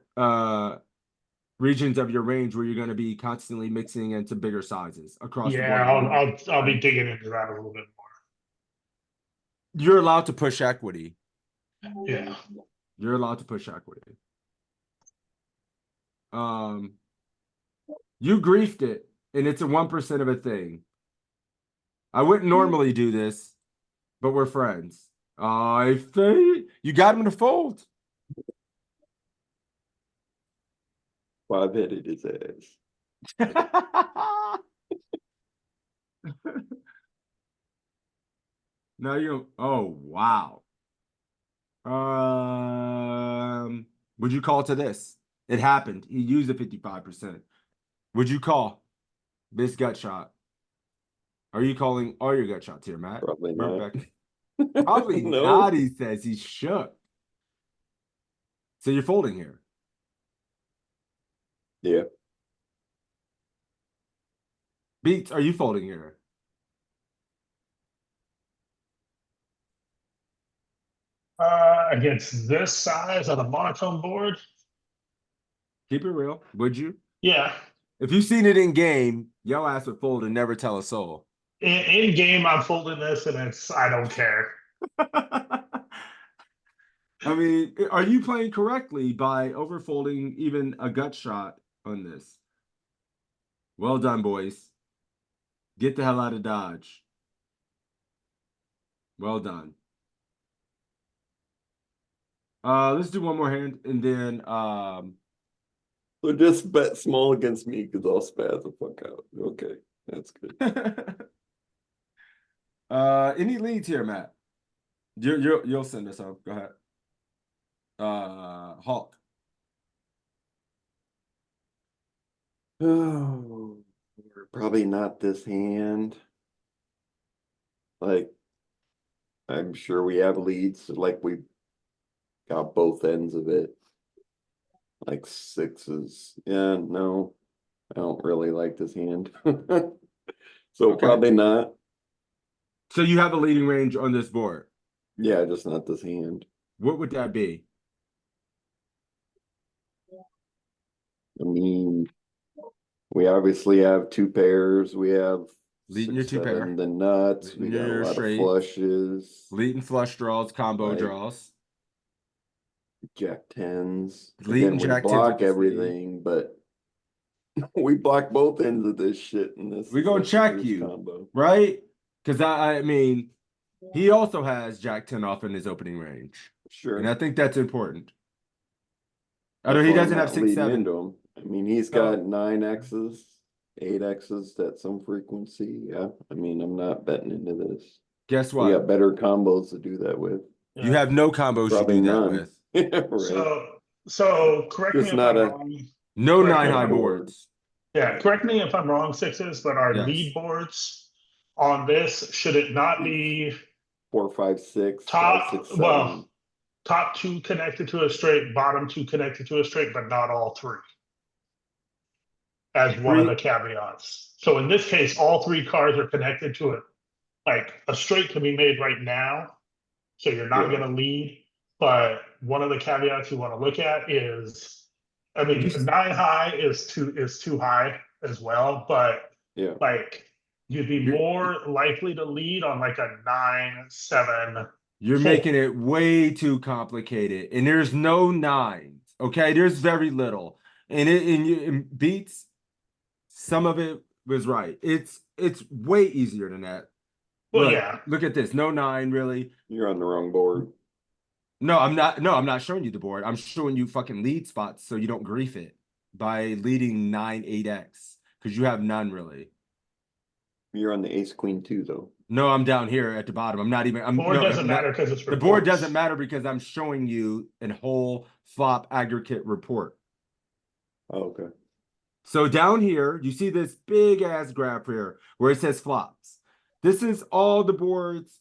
regions of your range where you're going to be constantly mixing into bigger sizes across the Yeah, board. I'll be right? digging into that a little bit You're allowed to push equity. more. Yeah. You're allowed to push equity. You griefed it, and it's a 1% of a thing. I wouldn't normally do this, but we're friends. I think you got him to fold. 5-headed his ass. Now you. Oh wow. Would you call to this? It happened. He used the 55%. Would you call this gut shot? Are you calling all your gut shots here, Matt? Probably not. Probably No. not, he says. He's shook. So you're folding here. Yeah. Beats, are you folding here? Against this size on a monotone board, Keep it real, would you? yeah. If you've seen it in game, your ass would fold and never tell a soul. In game, I'm folding this, and I don't care. I mean, are you playing correctly by overfolding even a gut shot on this? Well done, boys. Get the hell out of Dodge. Well done. Let's do one more hand and then So just bet small against me because I'll spaz the fuck out. Okay, that's good. any leads here, Matt? You'll send us up. Go ahead. Hawk. Oh, probably not this hand. Like, I'm sure we have leads, like we got both ends of it. Like sixes. Yeah, no, I don't really like this hand. So Okay. probably not. So you have a leading range on this board. Yeah, just not this hand. What would that be? I mean, we obviously have two pairs. We have Leading your 6, two pair. 7, the nuts. We Leading got a your lot straight. of flushes. Leading flush draws, combo Like, draws. Jack tens. Leading Again, we Jack 10s block with the everything, but we block both ends of this shit. And this We're is gonna like the check worst you. combo. Right? Because I mean, he also has Jack 10 off in his opening range. Sure. And I think that's important. Although That's he why I'm doesn't have not 6, leading 7. into him. I mean, he's got 9 X's, 8 X's at some frequency. Yeah. I mean, I'm not betting into this. Guess We got what? better combos to do that with. You have no combos Probably you do that none. with. Yeah, right. So correct me Just if not I'm a- wrong. No Correct 9 me if high I'm- boards. Yeah, correct me if I'm wrong, sixes, but our Yes. lead boards on this, should it not be 4, 5, 6, top, 5, 6, 7. well, top two connected to a straight, bottom two connected to a straight, but not all three? As one of the caveats. So in this case, all three cards are connected to it. Like a straight can be made right now, so you're not Yeah. gonna lead. But one of the caveats you want to look at is, I mean, You s- 9 high is too high as well, but Yeah. like you'd be You're- more likely to lead on like a 9, 7. You're Four. making it way too complicated. And there's no 9s. Okay. There's very little. And it beats. Some of it was right. It's way easier than that. Well, Look, yeah. Look at this. No 9 really. You're on the wrong board. No, I'm not showing you the board. I'm showing you fucking lead spots so you don't grief it by leading 9, 8x because you have none really. You're on the ace queen too, though. No, I'm down here at the bottom. I'm not even. Board doesn't matter because it's the board reports. doesn't matter because I'm showing you a whole flop aggregate report. Oh, okay. So down here, you see this big ass graph here where it says flops. This is all the boards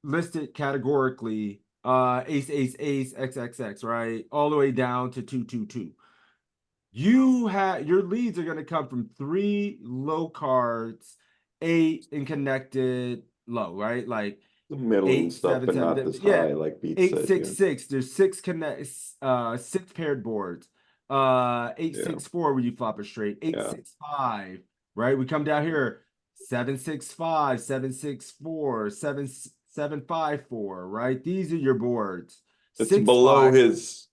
listed categorically. Ace, ace, ace, XXX, right? All the way down to 222. You have your leads are going to come from 3 low cards, 8 and connected low, right? Like The middle 8, and stuff, 7, but 7, not this yeah. high, like Beat 8, said. 6, Yeah. 6. There's 6 paired boards. 8, 6, 4 when you flop a straight. 8, Yeah. 6, 5. Right? We come down here. 7, 6, 5, 7, 6, 4, 7, 7, 5, 4. Right? These are your boards. It's 6, below 5, his.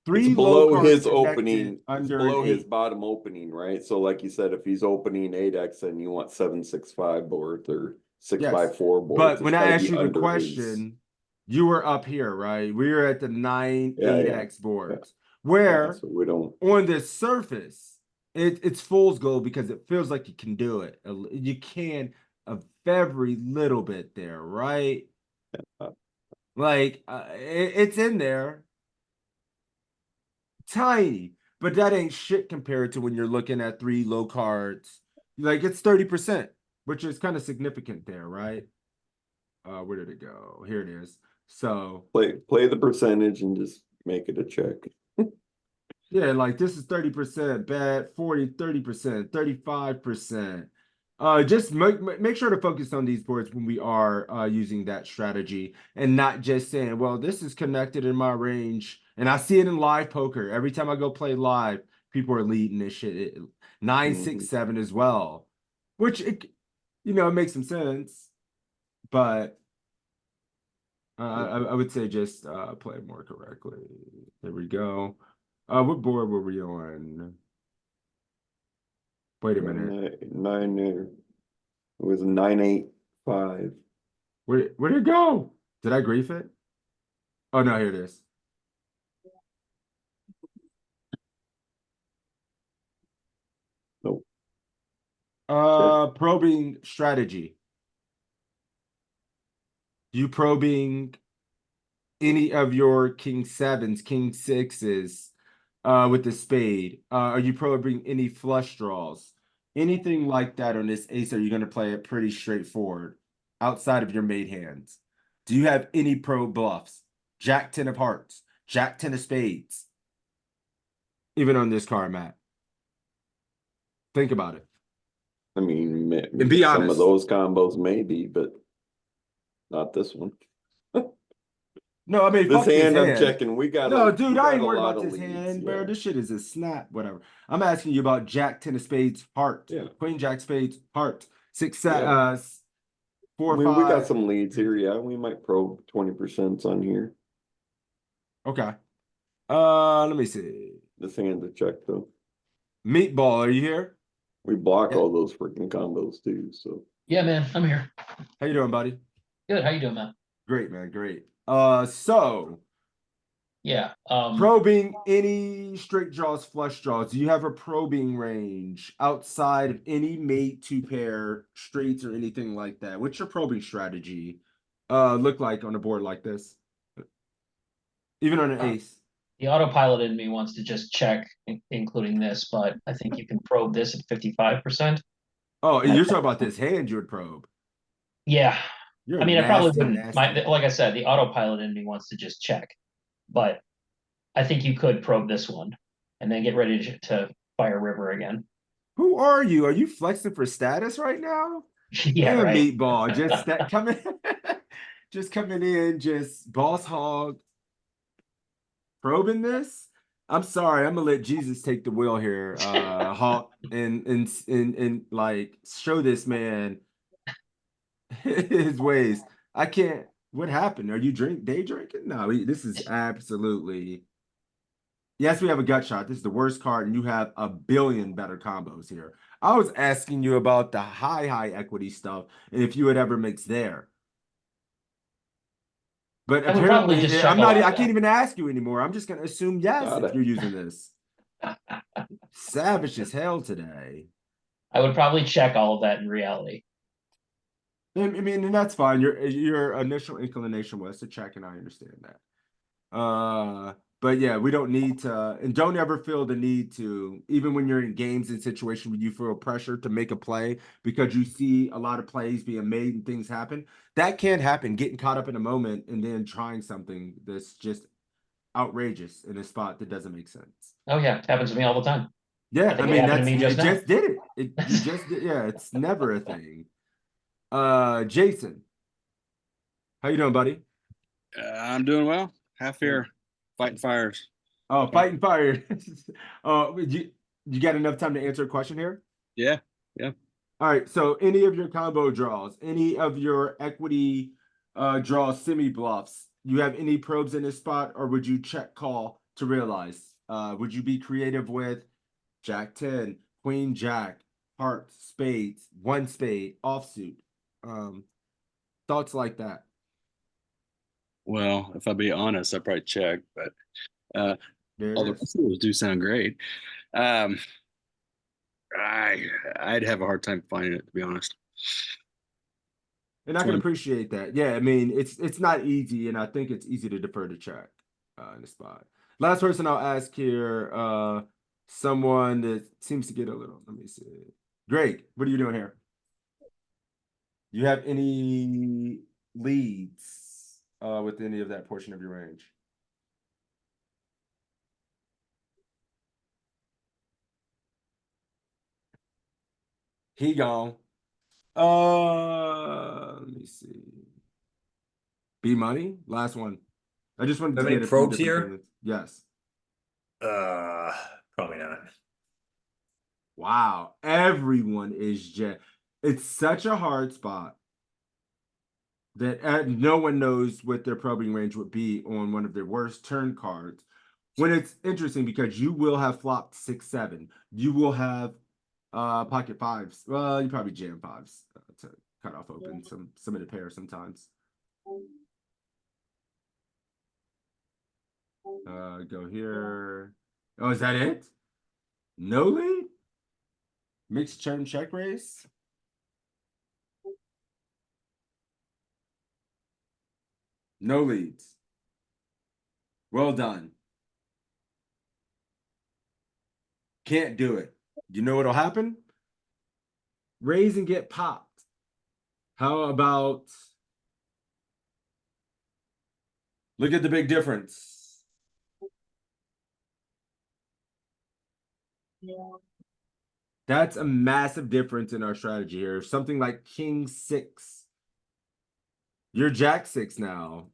3 It's low below cards his connected opening. It's under below an his 8. bottom opening, right? So, like you said, if he's opening 8x, then you want 7, 6, 5 boards or 6, Yes. 5, 4 boards. But It's when I gotta asked be you the under his- question, you were up here, right? We were at the 9, Yeah, 8x boards. Yeah, Where so we don't. on the surface, it's fool's gold because it feels like you can do it. You can a very little bit there, right? Yeah. Like it's in there, tiny, but that ain't shit compared to when you're looking at 3 low cards. Like it's 30%, which is kind of significant there, right? Where did it go? Here it is. So Play the percentage and just make it a check. yeah, like this is 30% bet, 40, 30%, 35%. Just make sure to focus on these boards when we are using that strategy and not just saying, well, this is connected in my range. And I see it in live poker. Every time I go play live, people are leading this shit. 9, 6, 7 as well, which it makes some sense. But I would say just play more correctly. There we go. What board were we on? Wait a minute. Nine, it was 9-8-5. Where'd it go? Did I grief it? Oh no, here it is. Nope. Probing strategy. You probing any of your king sevens, king sixes, with the spade? Are you probing any flush draws? Anything like that on this ace? Are you going to play it pretty straightforward outside of your made hands? Do you have any pro bluffs? Jack 10 of hearts, Jack 10 of spades. Even on this card, Matt. Think about it. I mean, And be some of honest. those combos maybe, but not this one. No, I mean, This fuck this hand I'm hand. checking. We got No, we dude, got I ain't a worried lot about of this leads, hand, bro. yeah. This shit is a snap, whatever. I'm asking you about Jack 10 of spades, heart. Yeah. Queen Jack spades, heart. 6, Yeah. 4, We got 5. some leads here. Yeah, we might probe 20% on here. Okay. Let me see. This hand's a check though. Meatball, are you here? We block Yeah. all those freaking combos too. So Yeah, man, I'm here. How you doing, buddy? Good. How you doing, man? Great, man. Great. So Yeah. probing any straight draws, flush draws. Do you have a probing range outside of any mate two pair straights or anything like that? What's your probing strategy look like on a board like this? Even on an ace. The autopilot in me wants to just check, including this, but I think you can probe this at 55%. Oh, you're talking about this hand you would probe. Yeah. You're I mean, I probably wouldn't. nasty. Like I said, the autopilot in me wants to just check, but I think you could probe this one and then get ready to fire river again. Who are you? Are you flexing for status right now? Yeah, Damn, right. meatball. Just that coming, just coming in, just boss hog probing this. I'm sorry, I'm gonna let Jesus take the wheel here, Hawk, and like show this man his ways. I can't. What happened? Are you day drinking? No, this is absolutely. Yes, we have a gut shot. This is the worst card, and you have a billion better combos here. I was asking you about the high equity stuff and if you would ever mix there. But I would probably just apparently, check I'm a not. lot I then. can't even ask you anymore. I'm just gonna assume yes Got if it. you're using this. Savage as hell today. I would probably check all of that in reality. I mean, and that's fine. Your initial inclination was to check, and I understand that. But yeah, we don't need to, and don't ever feel the need to, even when you're in games and situations where you feel pressure to make a play because you see a lot of plays being made and things happen. That can't happen. Getting caught up in a moment and then trying something that's just outrageous in a spot that doesn't make sense. Oh yeah, it happens to me all the time. Yeah, I think I it mean happened to me just it now. just did it. You just did, yeah, it's never a thing. Jason, how you doing, buddy? I'm doing well. Half here, fighting fires. Oh, fighting fire. You got enough time to answer a question here? Yeah, yeah. All right. So any of your combo draws, any of your equity draws, semi bluffs, you have any probes in this spot, or would you check call to realize? Would you be creative with Jack 10, Queen Jack, hearts, spades, one spade, offsuit? Thoughts like that. Well, if I be honest, I probably check, but There it all the is. rest of those do sound great. I'd have a hard time finding it, to be honest. And I can appreciate that. Yeah, I mean, it's not easy, and I think it's easy to defer to check in the spot. Last person I'll ask here, someone that seems to get a little, let me see. Greg, what are you doing here? You have any leads with any of that portion of your range? He gone. Let me see. B money, last one. I just wanted How to many get a few probes different here? opinions. Yes. Probably not. Wow. Everyone is jet. It's such a hard spot that no one knows what their probing range would be on one of their worst turn cards. When it's interesting because you will have flopped 6-7. You will have pocket fives. Well, you probably jam fives to cut off open some of the pair sometimes. Go here. Oh, is that it? No lead? Mixed turn check raise? No leads. Well done. Can't do it. You know what'll happen? Raise and get popped. How about look at the big difference. That's a massive difference in our strategy here. Something like King 6. You're Jack 6 now.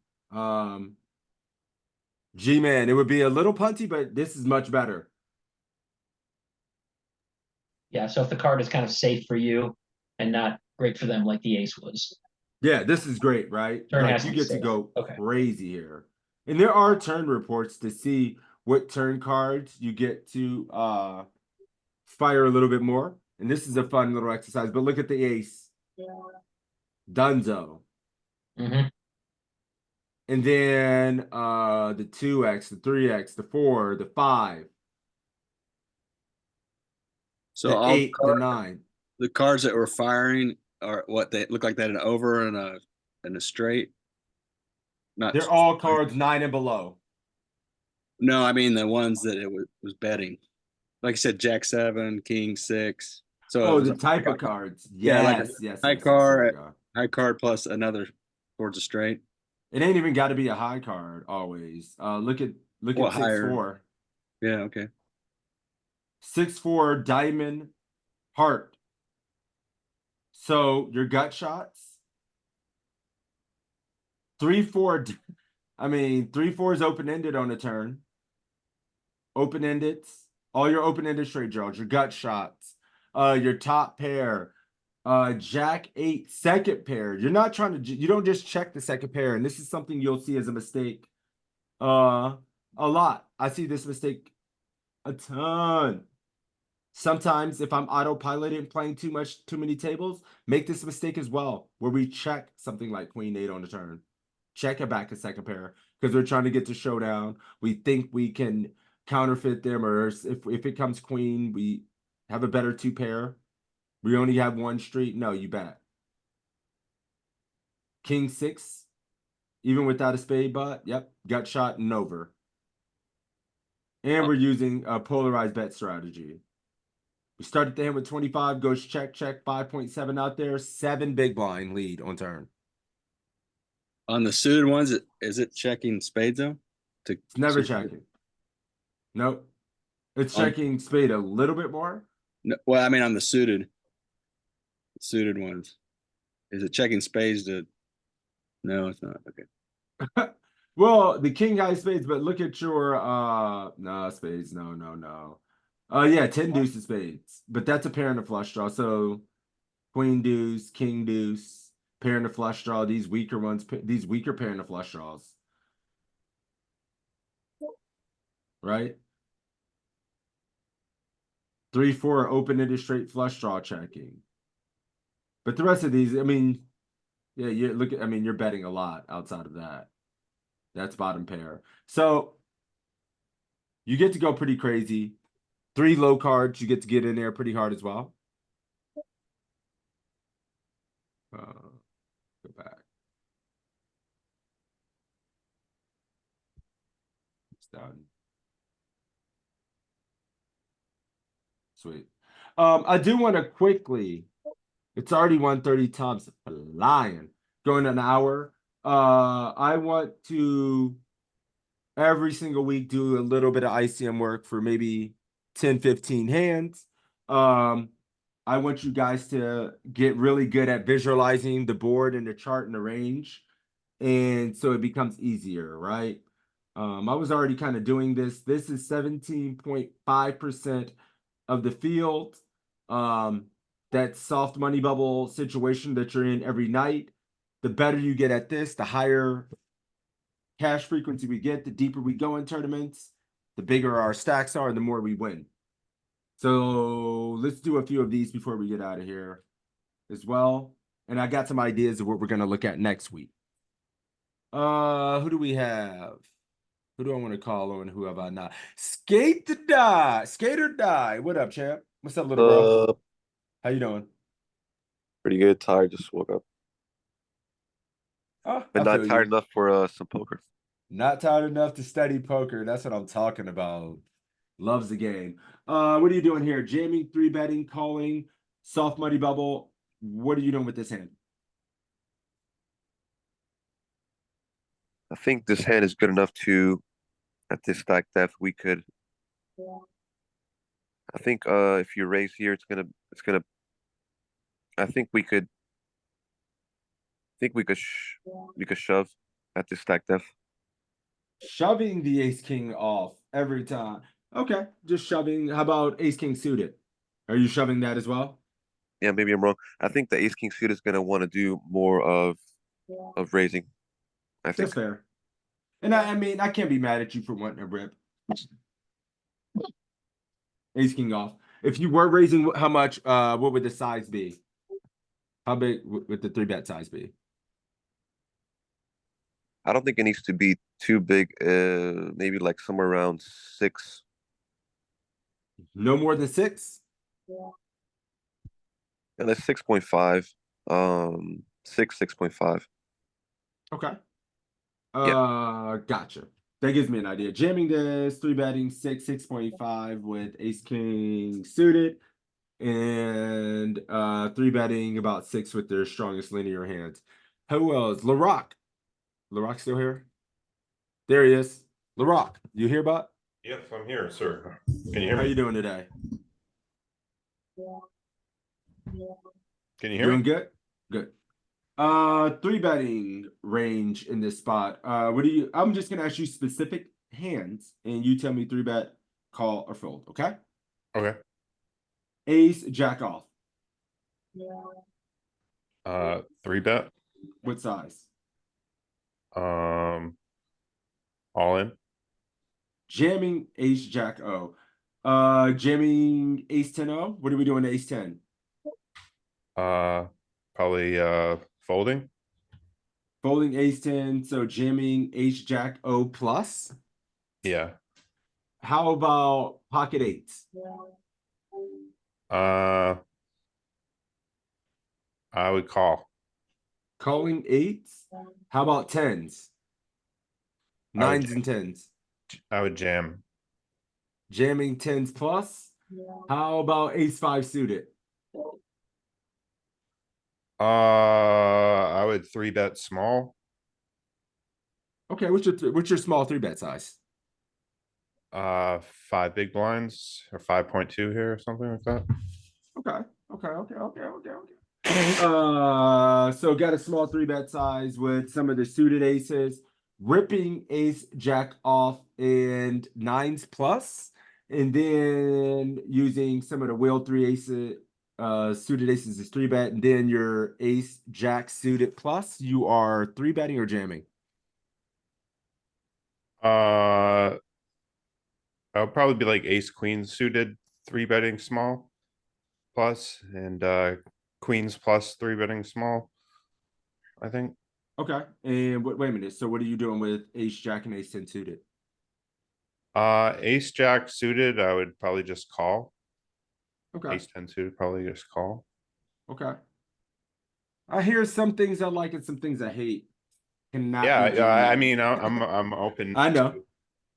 G-Man, it would be a little punty, but this is much better. Yeah, so if the card is kind of safe for you and not great for them like the ace was. Yeah, this is great, right? Turn Like has to you be get to safe. go Okay. crazy here. And there are turn reports to see what turn cards you get to fire a little bit more. And this is a fun little exercise, but look at the ace. Dunzo. Mm-hmm. And then the 2x, the 3x, the 4, the 5, So the all 8, the 9. the cards that were firing are what they look like they had an over and a straight. Not They're all cards 9 and below. No, I mean the ones that it was betting. Like I said, Jack 7, King 6. So it Oh, was the type of cards. Yeah, like a Yes, yes, high yes, yes, there we card, go. high card plus another towards a straight. It ain't even got to be a high card always. Look at What 6-4. higher? Yeah, okay. 6-4 diamond heart. So your gut shots. 3-4. I mean, 3-4 is open-ended on the turn. Open-ended. All your open-ended straight draws, your gut shots, your top pair, Jack 8 second pair. You're not trying to, you don't just check the second pair, and this is something you'll see as a mistake a lot. I see this mistake a ton. Sometimes if I'm autopiloted playing too many tables, make this mistake as well, where we check something like Queen 8 on the turn. Check it back a second pair because we're trying to get to showdown. We think we can counterfeit them, or if it comes Queen, we have a better 2 pair. We only have 1 street. No, you bet. King 6, even without a spade butt. Yep, gut shot and over. And we're using a polarized bet strategy. We started the hand with 25, goes check, 5.7 out there, 7 big blind lead on turn. On the suited ones, is it checking spades though? It's never checking. Nope. It's checking spade a little bit more. No, well, I mean on the suited ones. Is it checking spades to no, it's not. Okay. Well, the king high spades, but look at your no spades, no. Yeah, 10 deuce of spades, but that's a pair and a flush draw. So queen deuce, king deuce, pair and a flush draw. These weaker ones, these weaker pair and a flush draws, right? 3-4 open-ended straight flush draw checking. But the rest of these, I mean, yeah, you look at, I mean, you're betting a lot outside of that. That's bottom pair. So you get to go pretty crazy. 3 low cards, you get to get in there pretty hard as well. Go back. It's done. Sweet. I do want to quickly, it's already 1:30 times flying, going an hour. I want to every single week do a little bit of ICM work for maybe 10, 15 hands. I want you guys to get really good at visualizing the board and the chart and the range. And so it becomes easier, right? I was already kind of doing this. This is 17.5% of the field. That soft money bubble situation that you're in every night. The better you get at this, the higher cash frequency we get, the deeper we go in tournaments, the bigger our stacks are, the more we win. So let's do a few of these before we get out of here as well. And I got some ideas of what we're going to look at next week. Who do we have? Who do I want to call on? Who have I not? Skate to die. Skate or die. What up, champ? What's up, little bro? How you doing? Pretty good. Tired. Just woke up, Oh, but I not feel tired you. enough for some poker. Not tired enough to study poker. That's what I'm talking about. Loves the game. What are you doing here? Jamming, three betting, calling, soft money bubble. What are you doing with this hand? I think this hand is good enough to, at this stack depth, we could. I think if you raise here, it's gonna. I think we could. We could shove at this stack depth. Shoving the ace king off every time. Okay, just shoving. How about ace king suited? Are you shoving that as well? Yeah, maybe I'm wrong. I think the ace king suit is gonna want to do more of raising. I think. That's fair. And I mean, I can't be mad at you for wanting to rip. Ace king off. If you were raising, how much? What would the size be? How big would the three bet size be? I don't think it needs to be too big. Maybe like somewhere around 6. No more than 6? And that's 6.5. 6.5. Okay. Yeah. Gotcha. That gives me an idea. Jamming this, three betting 6.5 with ace king suited, and three betting about 6 with their strongest linear hands. Who else? LaRock. LaRock still here? There he is. LaRock, you here, bud? Yes, I'm here, sir. Can you hear How me? you doing today? Can you hear Doing me? good? Good. Three betting range in this spot. What do you? I'm just gonna ask you specific hands, and you tell me three bet, call, or fold. Okay. Okay. Ace, jack off. 3-bet. What size? All in. Jamming ace, jack O. Jamming ace 10-0. What are we doing to ace 10? Probably folding. Folding ace 10, so jamming ace, jack O plus. Yeah. How about pocket eights? I would call. Calling eights. How about tens? Nines and tens. I would jam. Jamming tens plus. How about ace 5 suited? I would 3-bet small. Okay, what's your small three bet size? 5 big blinds or 5.2 here or something like that. Okay. So got a small three bet size with some of the suited aces, ripping ace jack off and nines plus, and then using some of the wheel three aces, suited aces is three bet, and then your ace jack suited plus. You are three betting or jamming? I would probably be like ace queen suited 3-betting small plus, and queens plus 3-betting small, I think. Okay. And wait a minute. So what are you doing with ace jack and ace 10 suited? Ace jack suited, I would probably just call. Okay. Ace 10 suited, probably just call. Okay. I hear some things I like and some things I hate. Cannot Yeah, be doing I that. mean, I'm open. I know.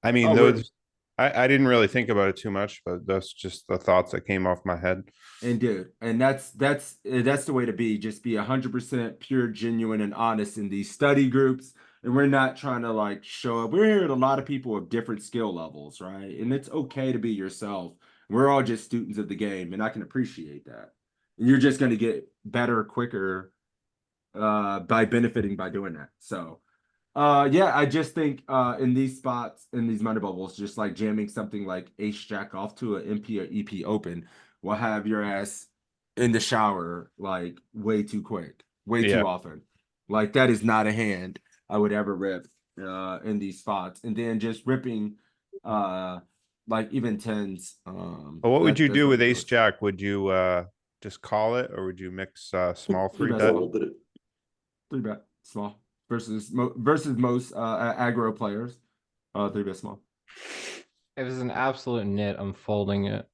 I mean, Oh, those. I didn't really think about it too much, but that's just the thoughts that came off my head. And dude, and that's the way to be. Just be 100% pure, genuine, and honest in these study groups. And we're not trying to like show up. We're here with a lot of people of different skill levels, right? And it's okay to be yourself. We're all just students of the game, and I can appreciate that. You're just going to get better quicker by benefiting by doing that. So yeah, I just think in these spots, in these money bubbles, just like jamming something like ace jack off to an MP or EP open will have your ass in the shower like way too quick, way Yeah. too often. Like that is not a hand I would ever rip in these spots. And then just ripping like even tens. But what would you That's do with ace ridiculous. jack? Would you just call it, or would you mix small Three free bet bet? small. Folded it. 3-bet small versus most aggro players. 3-bet small. If it's an absolute nit, I'm folding it.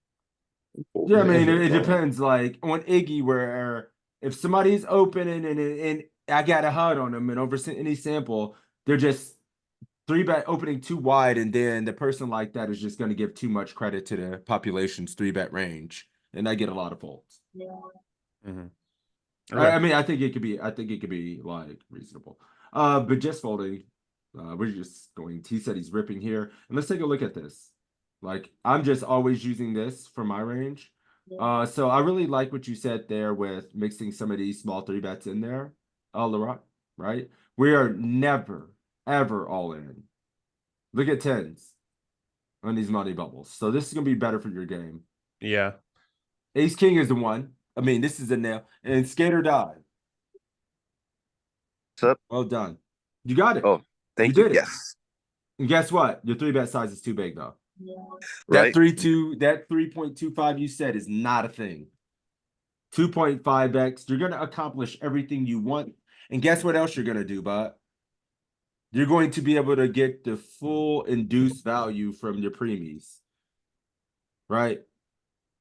Folded Yeah, I mean, it. it depends. Like on Iggy, where if somebody's open and I got a HUD on them, and over any sample, they're just 3-bet opening too wide, and then the person like that is just going to give too much credit to the population's 3-bet range, and I get a lot of folds. Mhm. I Okay. mean, I think it could be. I think it could be like reasonable. But just folding. We're just going. He said he's ripping here, and let's take a look at this. Like I'm just always using this for my range. So I really like what you said there with mixing some of these small 3-bets in there. Leroy, right? We are never ever all in. Look at tens on these money bubbles. So this is gonna be better for your game. Yeah. Ace King is the one. I mean, this is a nail. And skate or die. What's up? Well done. You got it. Oh, You thank you. did it. Yes. And guess what? Your 3-bet size is too big though. Right. That 3.25 you said is not a thing. 2.5x, you're gonna accomplish everything you want. And guess what else you're gonna do, bud? You're going to be able to get the full induced value from your premies. Right?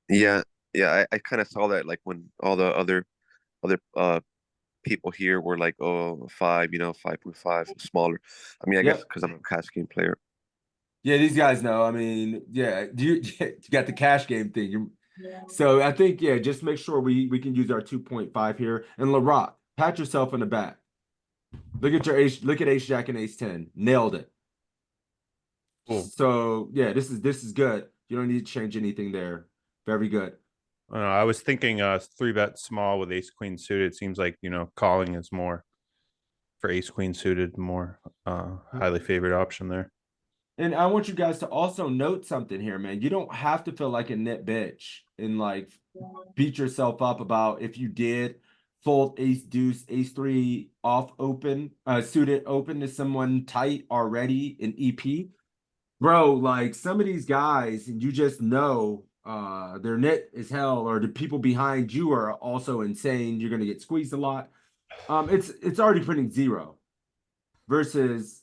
Yeah. Yeah. I kind of saw that like when all the other people here were like, oh, 5, 5.5 smaller. I mean, I guess Yep. because I'm a cash game player. Yeah, these guys know. I mean, yeah, you got the cash game thing. So I think, yeah, just make sure we can use our 2.5 here. And LaRock, pat yourself in the back. Look at your ace, look at ace jack and ace 10. Nailed it. Cool. So yeah, this is good. You don't need to change anything there. Very good. I was thinking 3-bet small with ace queen suited. Seems like, calling is more for ace queen suited, more highly favored option there. And I want you guys to also note something here, man. You don't have to feel like a nit bitch and like beat yourself up about if you did fold ace deuce, ace 3 off open, suited open to someone tight already in EP. Bro, like some of these guys, and you just know their net is hell, or the people behind you are also insane. You're gonna get squeezed a lot. It's already printing 0 versus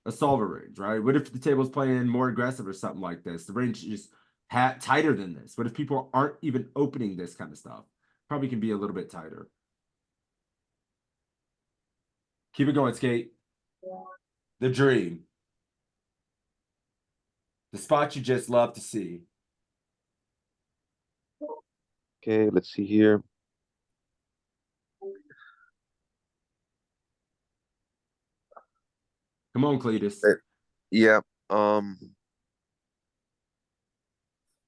a solver range, right? What if the table's playing more aggressive or something like this? The range is tighter than this. What if people aren't even opening this kind of stuff? Probably can be a little bit tighter. Keep it going, Skate. The dream. The spot you just love to see. Okay, let's see here. Come on, Cletus. Yeah.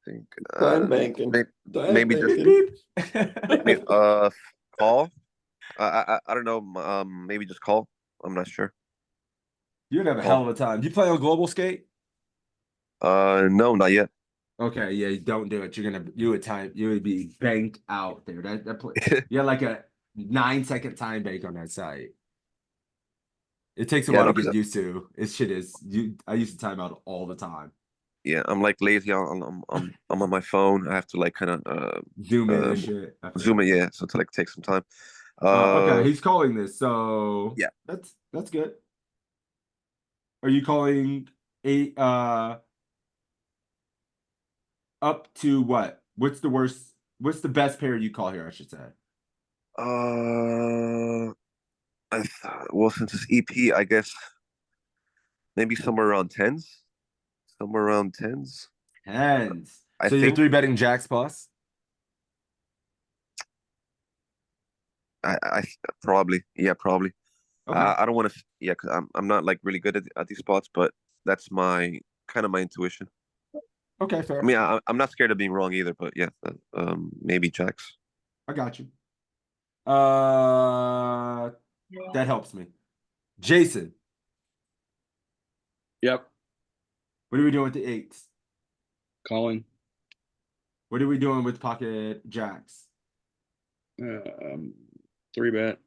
Think Time banking. maybe just Beep, maybe, beep. call. I don't know. Maybe just call. I'm not sure. You'd have a Call. hell of a time. You play on global skate? No, not yet. Okay, yeah, don't do it. You would be banked out there. That play, you had like a 9-second time bank on that site. It takes a Yeah, while no, to 'cause get used to. I used to time out all the time. yeah, I'm like lazy. I'm on my phone. I have to like kind of Zoom in and shit. I feel zoom it. you. Yeah, so to like take some time. Okay, he's calling this, so Yeah. that's good. Are you calling up to what? What's the worst? What's the best pair you call here? I should say. I thought, well, since it's EP, I guess maybe somewhere around tens. Somewhere around tens. Hands. I So you're think 3-betting jacks plus? I probably, yeah, probably. Okay. I don't want to, yeah, because I'm not like really good at these spots, but that's my kind of my intuition. Okay, fair. I mean, I'm not scared of being wrong either, but yeah, maybe jacks. I got you. That helps me. Jason, Yep. what are we doing with the eights? Calling. What are we doing with pocket jacks? 3-bet.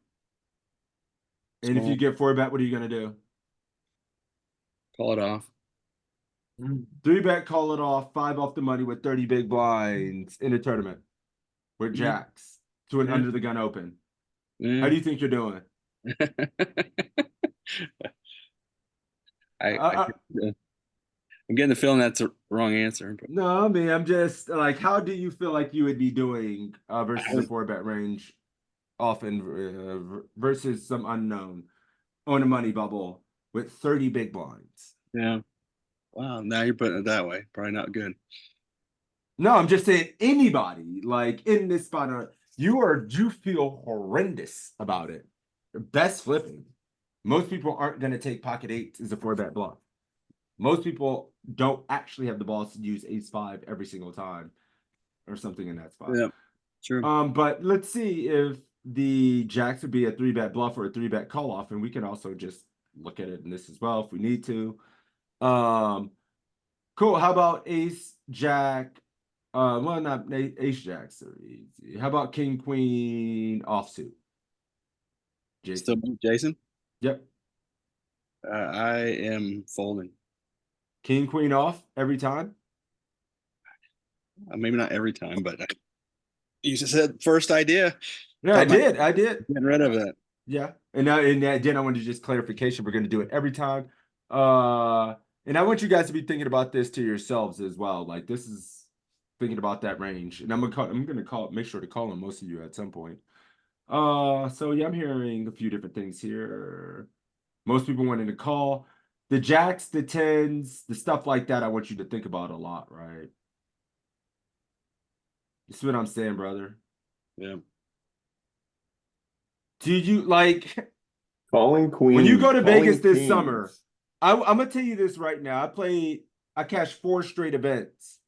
And if you Small. get 4-bet, what are you gonna do? Call it off. 3-bet, call it off, 5 off the money with 30 big blinds in a tournament with Mhm. jacks to an Yeah. under the gun open. How Yeah. do you think you're doing? I'm getting the feeling that's a wrong answer. But No, I mean, I'm just like, how do you feel like you would be doing versus a 4-bet range often versus some unknown on a money bubble with 30 big blinds? yeah. Wow. Now you're putting it that way. Probably not good. No, I'm just saying anybody like in this spot, you feel horrendous about it. Best flipping. Most people aren't going to take pocket eights as a 4-bet bluff. Most people don't actually have the balls to use ace 5 every single time or something in that spot. Yeah. True. But let's see if the jacks would be a 3-bet bluff or a 3-bet call off, and we can also just look at it in this as well if we need to. Cool. How about ace jack? Well, not ace jacks are easy. How about king queen offsuit? Jason. Still Jason? Yep. I am folding. King queen off every time. Maybe not every time, but you just said first idea. Yeah, I did. Getting rid of it. Yeah. And then I wanted to just clarification. We're going to do it every time. And I want you guys to be thinking about this to yourselves as well. Like this is thinking about that range. And I'm gonna make sure to call on most of you at some point. So yeah, I'm hearing a few different things here. Most people wanting to call. The jacks, the tens, the stuff like that, I want you to think about a lot, right? You see what I'm saying, brother? Yeah. Do you like Calling queens. when you go to calling Vegas this kings. summer? I'm gonna tell you this right now. I cashed 4 straight events,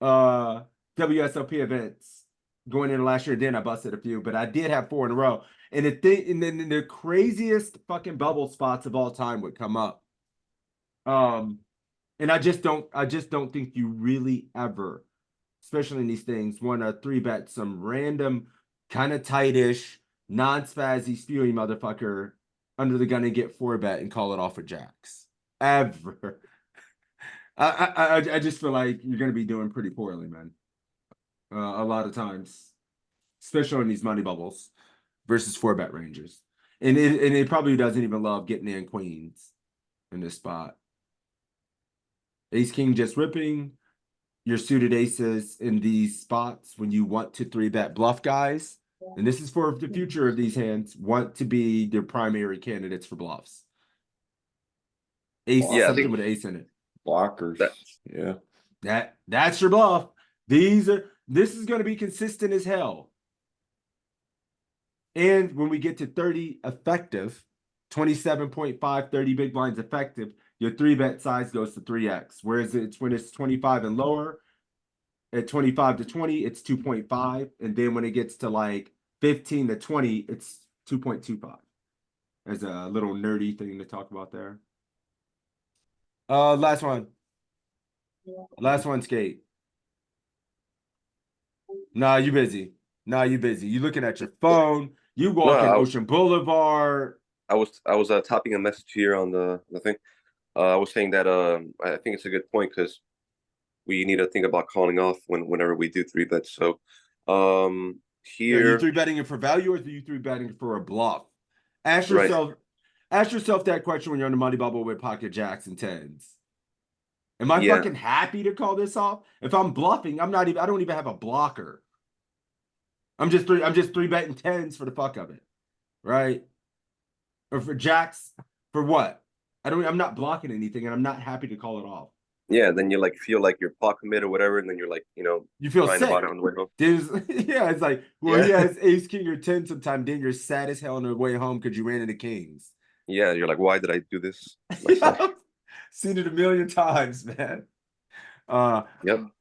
WSOP events going into last year. Then I busted a few, but I did have 4 in a row. And then the craziest fucking bubble spots of all time would come up. And I just don't think you really ever, especially in these things, want to 3-bet some random kind of tightish, non-spazzy, spewy motherfucker under the gun and get 4-bet and call it off with jacks. Ever. I just feel like you're gonna be doing pretty poorly, man. A lot of times, especially in these money bubbles versus 4-bet ranges. And it probably doesn't even love getting in queens in this spot. Ace king just ripping. Your suited aces in these spots when you want to 3-bet bluff guys. And this is for the future of these hands, want to be their primary candidates for bluffs. Ace, Yeah, I something think- with ace in it. Blockers. That- Yeah. That's your bluff. This is going to be consistent as hell. And when we get to 30 effective, 27.5, 30 big blinds effective, your 3-bet size goes to 3x. Whereas when it's 25 and lower, at 25 to 20, it's 2.5. And then when it gets to like 15 to 20, it's 2.25. As a little nerdy thing to talk about there. Last one. Last one, Skate. Nah, you busy. You looking at your phone. You walking Ocean Boulevard. I was typing a message here on the thing. I was saying that I think it's a good point because we need to think about calling off whenever we do 3-bets. So Are here you 3-betting it for value or are you 3-betting it for a bluff? Ask Right. yourself that question when you're on the money bubble with pocket jacks and tens. Am I Yeah. fucking happy to call this off? If I'm bluffing, I don't even have a blocker. I'm just 3-betting tens for the fuck of it. Right? Or for jacks for what? I'm not blocking anything and I'm not happy to call it off. yeah, then you like feel like you're pot commit or whatever, and then you're like, You feel crying sick. about it on the way home. Yeah, it's like, well, he Yeah. has ace, king, or 10 sometime. Then you're sad as hell on the way home because you ran into kings. Yeah, you're like, why did I do this myself? Seen it a million times, man. Yep,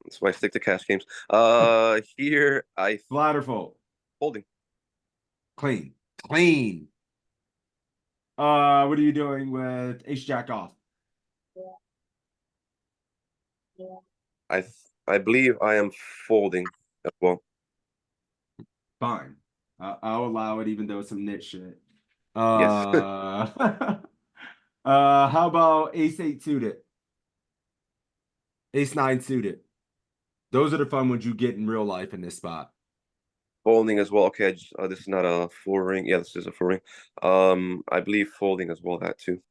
that's why I stick to cash games. Here I Flatterfold. Folding. Clean. Clean. What are you doing with ace jack off? I believe I am folding as well. Fine. I'll allow it even though it's some nit shit. Yes. How about ace 8 suited? Ace 9 suited. Those are the fun ones you get in real life in this spot. Folding as well. Okay, this is not a full ring. Yeah, this is a full ring. I believe folding as well, that too.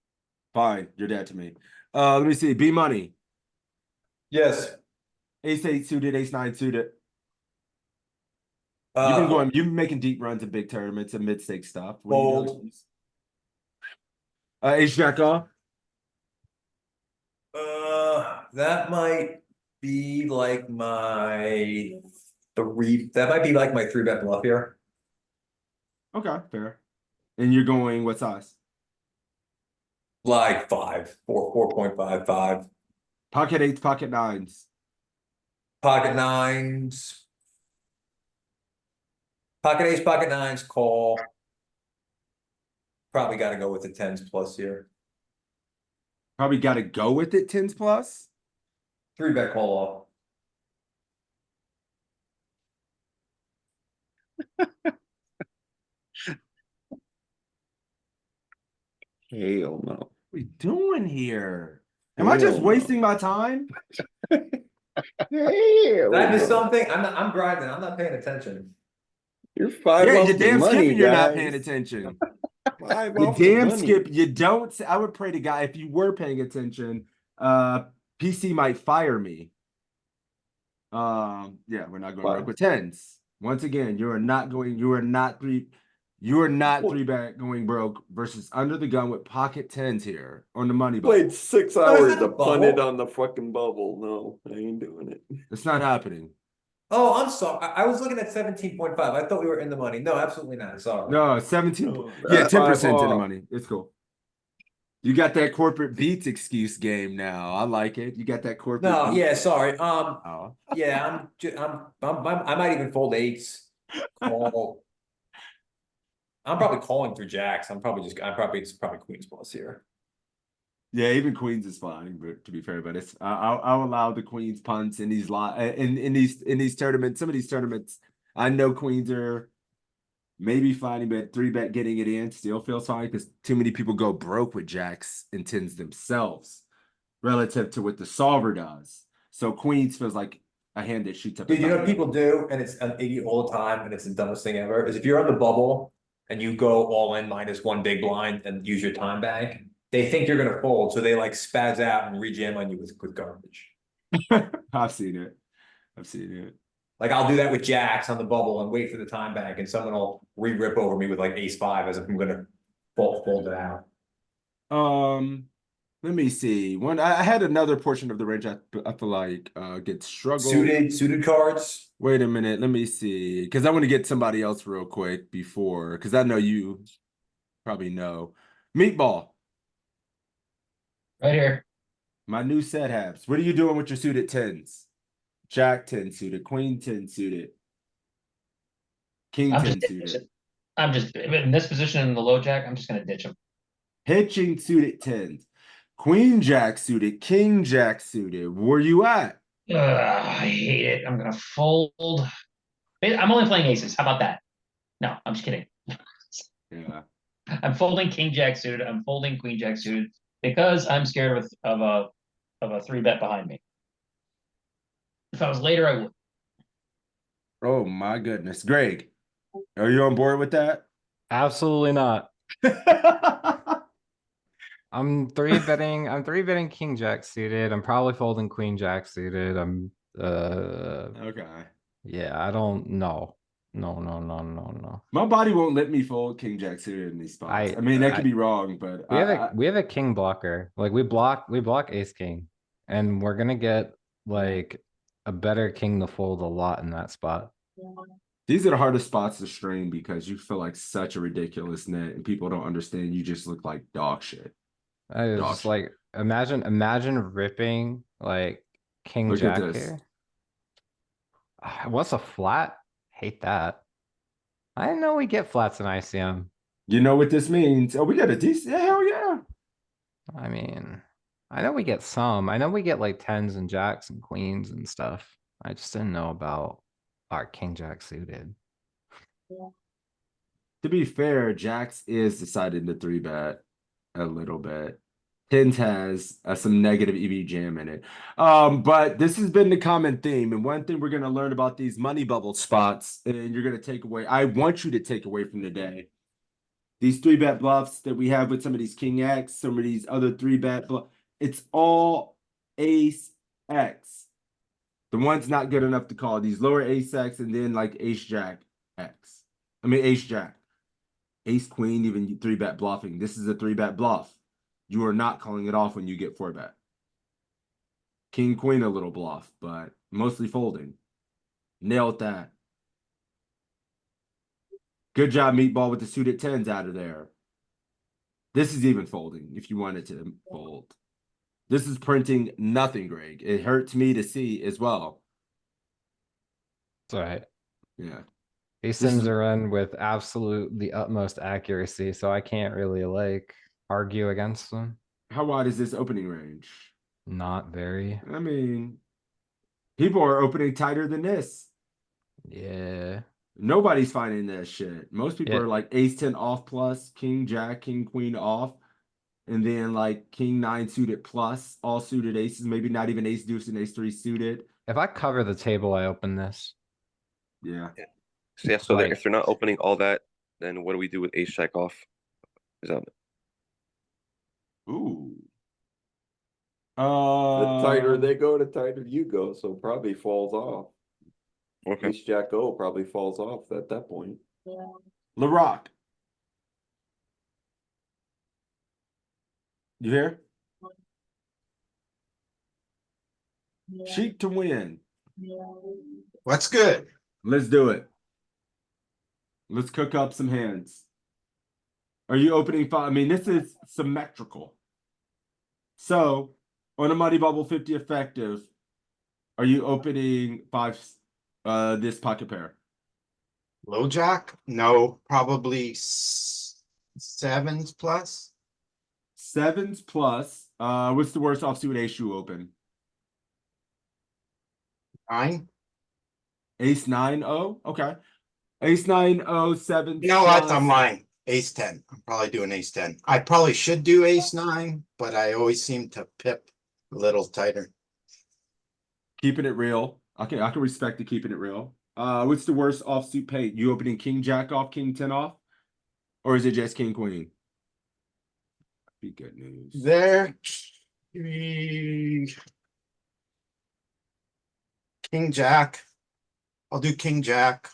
Fine, you're dead to me. Let me see. B money. Yes. Ace 8 suited, ace 9 suited. You've been making deep runs in big tournaments and mid-stake stuff. What are you doing? Ace jack off. That might be like my that might be like my 3-bet bluff here. Okay, fair. And you're going what size? Like 4.55. Pocket 8s, pocket 9s. Pocket 9s. Pocket 8s, pocket 9s, call. Probably got to go with the 10s plus here. Probably got to go with it 10s plus. 3-bet call off. Hell no. What are we doing here? Am I just Hell wasting my time? Hell That is no. something. I'm grinding. I'm not paying attention. You're 5 Yeah, off you're the damn money, skipping. You're not guys. paying attention. 5 You off the damn money. skip. You don't. I would pray to God if you were paying attention. PC might fire me. Yeah, we're not going Why? broke with 10s. Once again, you are not 3-bet going broke versus under the gun with pocket 10s here on the money button. Played 6 Oh, is hours that a to punt it bubble? on the fucking bubble. No, I ain't doing it. It's not happening. Oh, I'm sorry. I was looking at 17.5. I thought we were in the money. No, absolutely not. Sorry. No, 17. No, Yeah, that's 10% in the 5 off. money. It's cool. You got that corporate beats excuse game now. I like it. You got that corporate. No, beats. yeah, sorry. Oh. Yeah, I might even fold 8s. Call. I'm probably calling through jacks. It's probably queens plus here. Yeah, even queens is fine, but to be fair, but it's I'll allow the queens punts in these in these tournaments. Some of these tournaments, I know queens are maybe fine, but 3-bet getting it in still feels fine because too many people go broke with jacks and 10s themselves relative to what the solver does. So queens feels like a hand that shoots up. Dude, you know what people do, and it's an idiot all the time, and it's the dumbest thing ever, is if you're on the bubble and you go all in -1 big blind and use your time bank, they think you're gonna fold, so they like spaz out and rejam on you with garbage. I've seen it. I've seen it. Like I'll do that with jacks on the bubble and wait for the time bank, and someone will re-rip over me with like ace-5 as if I'm gonna fold it out. Let me see. I had another portion of the range I feel like gets struggled. Suited cards. Wait a minute, let me see. Because I want to get somebody else real quick before, because I know you probably know. Meatball. Right here. My new set habs. What are you doing with your suited 10s? Jack 10 suited, Queen 10 suited, King I'm 10 just suited. I'm just in this position in the low jack. I'm just gonna ditch him. Hitching suited 10s. Queen Jack suited, King Jack suited. Where you at? I hate it. I'm gonna fold. I'm only playing aces. How about that? No, I'm just kidding. Yeah. I'm folding King Jack suited. I'm folding Queen Jack suited because I'm scared of a 3-bet behind me. If I was later, I would. Oh my goodness. Greg, are you on board with that? Absolutely not. I'm 3-betting King Jack suited. I'm probably folding Queen Jack suited. Okay. Yeah, I don't know. No. My body won't let me fold King Jack suited in these spots. I mean, that could be wrong, but we have a king blocker. Like we block ace king, and we're gonna get like a better king to fold a lot in that spot. these are the hardest spots to stream because you feel like such a ridiculous net and people don't understand you just look like dog shit. It's Dog just shit. like imagine ripping like king Look at jack this. here. What's a flat? Hate that. I didn't know we get flats in ICM. You know what this means? Oh, we got a decent. Hell yeah. I mean, I know we get some. I know we get like tens and jacks and queens and stuff. I just didn't know about our king jack suited. To be fair, Jax is deciding to 3-bet a little bit. Tens has some negative EV jam in it. But this has been the common theme. And one thing we're going to learn about these money bubble spots, and you're going to take away, I want you to take away from the day. These 3-bet bluffs that we have with some of these King X, some of these other 3-bet bluffs, it's all ace X. The one's not good enough to call these lower ace X and then like ace jack X. I mean, ace jack. Ace queen, even 3-bet bluffing. This is a 3-bet bluff. You are not calling it off when you get 4-bet. King queen, a little bluff, but mostly folding. Nailed that. Good job, Meatball, with the suited tens out of there. This is even folding if you wanted to fold. This is printing nothing, Greg. It hurts me to see as well. It's all right. Yeah. These This sims is- are run with the utmost accuracy, so I can't really like argue against them. How wide is this opening range? Not very. I mean, people are opening tighter than this. Yeah. Nobody's finding that shit. Most people Yeah. are like ace 10 off plus, king jack, king queen off, and then like king 9 suited plus, all suited aces, maybe not even ace deuce and ace 3 suited. If I cover the table, I open this. Yeah. So yeah, so Like- if they're not opening all that, then what do we do with ace jack off? Is that Ooh. The tighter they go, the tighter you go, so probably falls off. okay? Ace jack O probably falls off at that point. LaRock. You hear? Sheik to win. What's good? Let's do it. Let's cook up some hands. Are you opening five? I mean, this is symmetrical. So on a money bubble 50 effective, are you opening fives, this pocket pair? Low jack? No, probably sevens plus. Sevens plus. What's the worst offsuit ace you open? 9. Ace 9 O. Okay. Ace 9 O 7. You know what? I'm lying. Ace 10. I'm probably doing ace 10. I probably should do ace 9, but I always seem to pip a little tighter. Keeping it real. Okay, I can respect the keeping it real. What's the worst offsuit pay? You opening king jack off, king 10 off? Or is it just king queen? Be good news. There. King jack. I'll do king jack.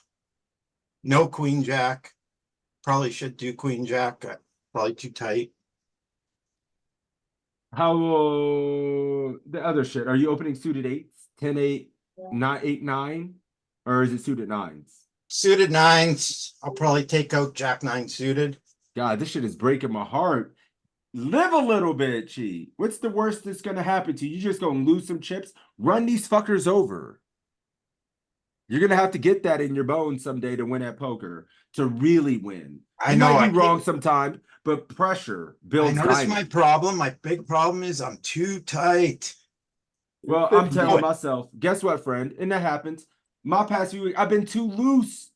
No queen jack. Probably should do queen jack. Probably too tight. How the other shit? Are you opening suited eights? 10 8, 9 8 9? Or is it suited nines? Suited 9s. I'll probably take out jack 9 suited. God, this shit is breaking my heart. Live a little bit, Chi. What's the worst that's gonna happen to you? You just gonna lose some chips? Run these fuckers over. You're gonna have to get that in your bones someday to win at poker, to really win. I You know. might I be wrong keep- sometimes, but pressure I builds notice my diamonds. problem. My big problem is I'm too tight. Well, I'm 50. telling myself, guess what, friend? And that happens. My past few weeks, I've been too loose,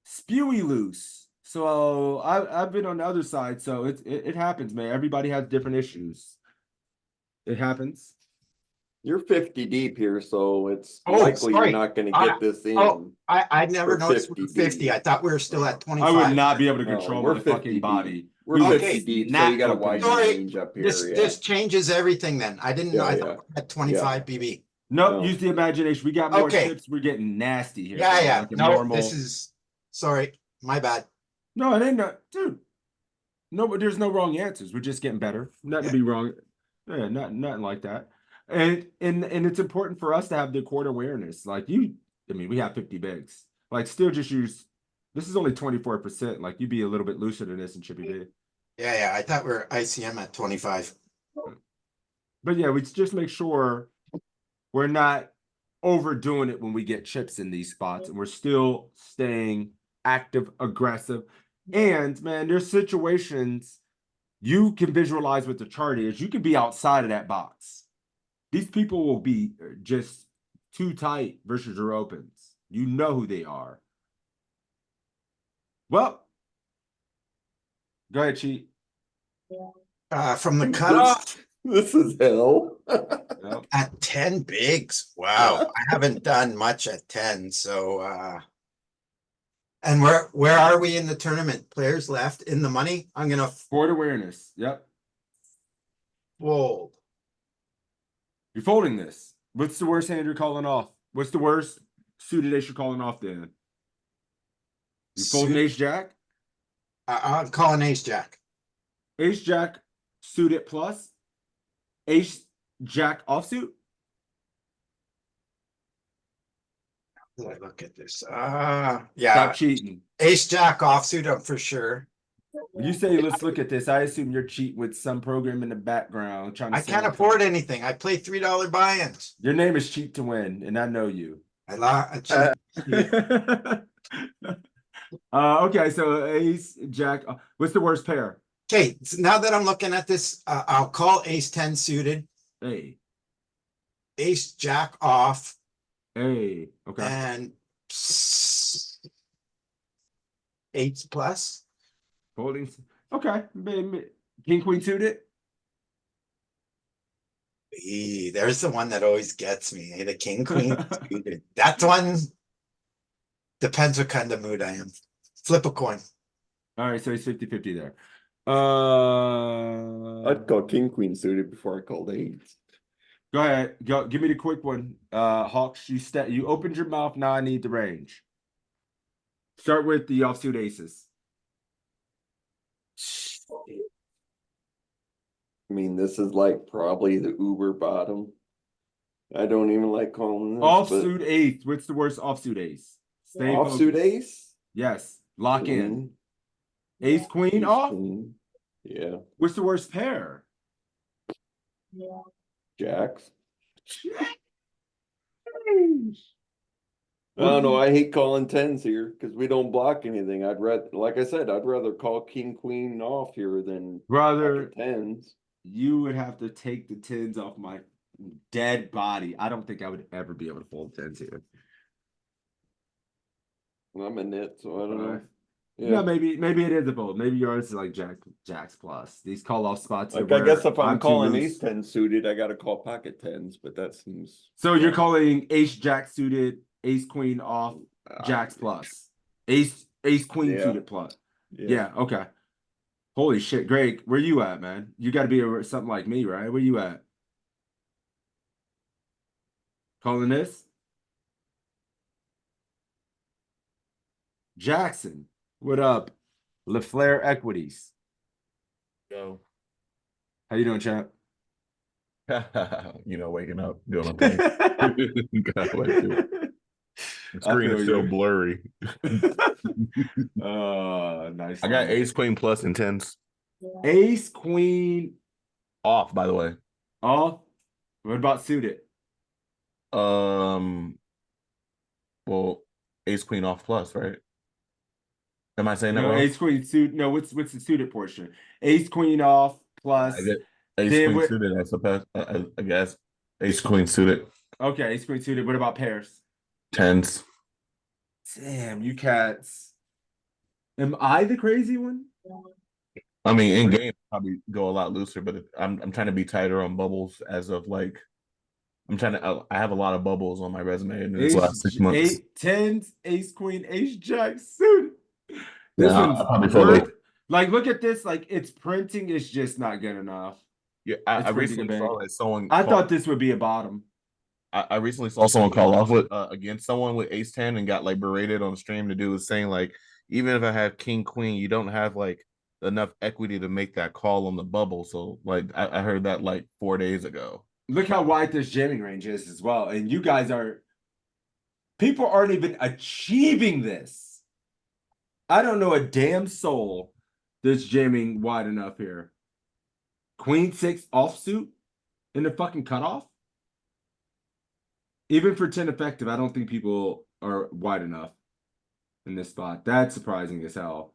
spewy loose. So I've been on the other side. So it happens, man. Everybody has different issues. It happens. You're 50 deep here, so it's Oh, likely sorry. you're not gonna I- get this in. oh, I never For noticed we were 50 50. I thought we were still at I 25. would not be able to No, control we're my 50 fucking deep. body. We're Who's 50 Okay, deep, so not you got a opening? wide Sorry, range up here, This yeah. this changes everything then. I didn't know. I Yeah, thought yeah. we had 25 BB. No, No. use the imagination. We got more Okay. chips. We're getting nasty here. Yeah, bro, yeah. like a No, normal- this is sorry. My bad. No, it ain't not, dude. No, but there's no wrong answers. We're just getting better. Nothing to be wrong. Yeah, nothing like that. And it's important for us to have the court awareness. Like I mean, we have 50 bigs. Like, still just use. This is only 24%. Like, you'd be a little bit looser than this in Chippy B. Yeah, yeah. I thought we were ICM at 25. But yeah, we just make sure we're not overdoing it when we get chips in these spots, and we're still staying active, aggressive. And man, there's situations you can visualize what the chart is. You can be outside of that box. These people will be just too tight versus your opens. You know who they are. Well, go ahead, Cheat. From the cutoff This is hell. Yep. at 10 bigs. Wow. I haven't done much at 10. So, and where are we in the tournament? Players left in the money? I'm going to Board awareness. Yep. fold. You're folding this. What's the worst hand you're calling off? What's the worst suited ace you're calling off then? You folding ace jack? I'm calling ace jack. Ace jack suited plus? Ace jack offsuit? Let me look at this. Yeah. Stop cheating. Ace jack offsuit up for sure. When you say let's look at this, I assume you're cheating with some program in the background trying to I sell can't it. afford anything. I play $3 buy-ins. Your name is Cheat to Win, and I know you. I Okay, so ace jack. What's the worst pair? Okay, so now that I'm looking at this, I'll call ace 10 suited, Hey, ace jack off, hey. Okay. and eights plus. Holding. Okay. King queen suited. There's the one that always gets me. The king queen suited. That one depends what kind of mood I am. Flip a coin. All right, so he's 50-50 there. I'd call king queen suited before I called eights. Go ahead. Go. Give me the quick one. Hawks, you opened your mouth. Now I need the range. Start with the offsuit aces. I mean, this is like probably the uber bottom. I don't even like calling this. Offsuit ace. What's the worst offsuit ace? Stay Offsuit focused. Ace? Yes. Lock in. Queen. Ace queen Ace off. queen. Yeah. What's the worst pair? Jacks. I don't know. I hate calling tens here because we don't block anything. I'd rather, like I said, I'd rather call king queen off here than Brother, tens. you would have to take the tens off my dead body. I don't think I would ever be able to fold tens here. I'm a nit, so I don't know. Yeah, maybe it is a fold. Maybe yours is like jacks plus. These call off spots. Like, are I guess where if I'm too calling loose. ace 10 suited, I got to call pocket tens, but that seems. So you're calling ace jack suited, ace queen off, jacks plus, ace queen Yeah. suited plus. Yeah. Okay. Holy shit, Greg, where you at, man? You got to be something like me, right? Where you at? Calling this? Jackson, what up? LaFleur Equities. Yo. How you doing, champ? You know, waking up, doing my thing. God bless you. The screen is still blurry. Nice. I got ace queen plus and tens. Ace queen Off, by the way. off. What about suited? Well, ace queen off plus, right? Am I saying that No, wrong? ace queen suit. No, what's the suited portion? Ace queen off plus. I get ace queen suited. I suppose. I guess ace queen suited. Okay, ace queen suited. What about pairs? Tens. Damn, you cats. Am I the crazy one? I mean, in game probably go a lot looser, but I'm trying to be tighter on bubbles as of like. I have a lot of bubbles on my resume in these last 6 months. Eight, tens, ace queen, ace jack suited. This Yeah, one's worth. Like, look at this. Like, its printing is just not good enough. Yeah, I recently saw that someone. I thought this would be a bottom. I recently saw someone call off with against someone with ace 10 and got like berated on stream. The dude was saying like, even if I have king queen, you don't have like enough equity to make that call on the bubble. So like, I heard that like 4 days ago. Look how wide this jamming range is as well. And you guys people aren't even achieving this. I don't know a damn soul that's jamming wide enough here. Queen 6 offsuit in the fucking cutoff. Even for 10 effective, I don't think people are wide enough. in this spot. That's surprising as hell.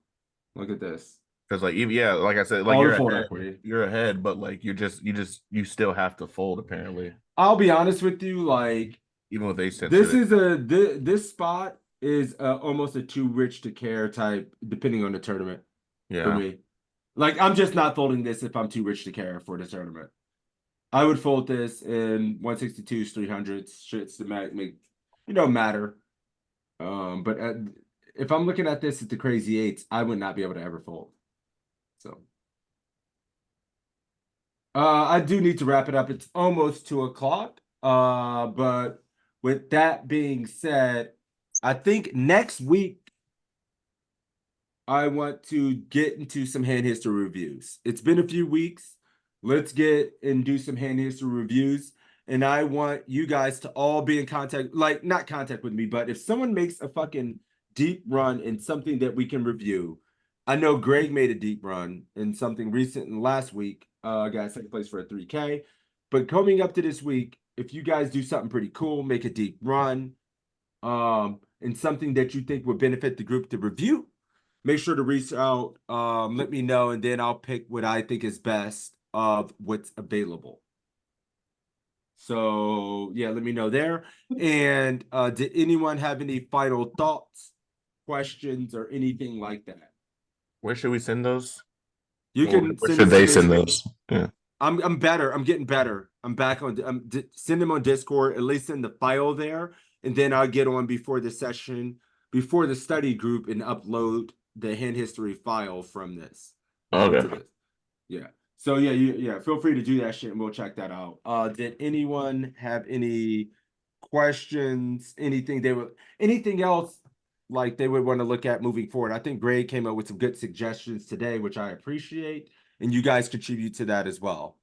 Look at this. Because like even yeah, like I said, like All the you're fold ahead, equity. you're ahead, but like you still have to fold apparently, I'll be honest with you, like even with ace ten this suited. is this spot is almost a too rich to care type, depending on the tournament for Yeah. me. Like I'm just not folding this if I'm too rich to care for the tournament. I would fold this in 162s, 300s, shits that make matter. But if I'm looking at this at the crazy eights, I would not be able to ever fold. So I do need to wrap it up. It's almost 2 o'clock. But with that being said, I think next week I want to get into some hand history reviews. It's been a few weeks. Let's get and do some hand history reviews. And I want you guys to all be in contact, like not contact with me, but if someone makes a fucking deep run in something that we can review. I know Greg made a deep run in something recent and last week. Got second place for a 3K. But coming up to this week, if you guys do something pretty cool, make a deep run, and something that you think would benefit the group to review, make sure to reach out, let me know, and then I'll pick what I think is best of what's available. So yeah, let me know there. And did anyone have any final thoughts, questions, or anything like that? Where should we send those? You Or can where send should us they a send message. those? Yeah. I'm better. I'm getting better. I'm back on. Send them on Discord. At least send the file there, and then I'll get on before the session, before the study group, and upload the hand history file from this. Okay. To this. Yeah. So yeah, feel free to do that shit, and we'll check that out. Did anyone have any questions? Anything else like they would want to look at moving forward? I think Greg came up with some good suggestions today, which I appreciate. And you guys contribute to that as well.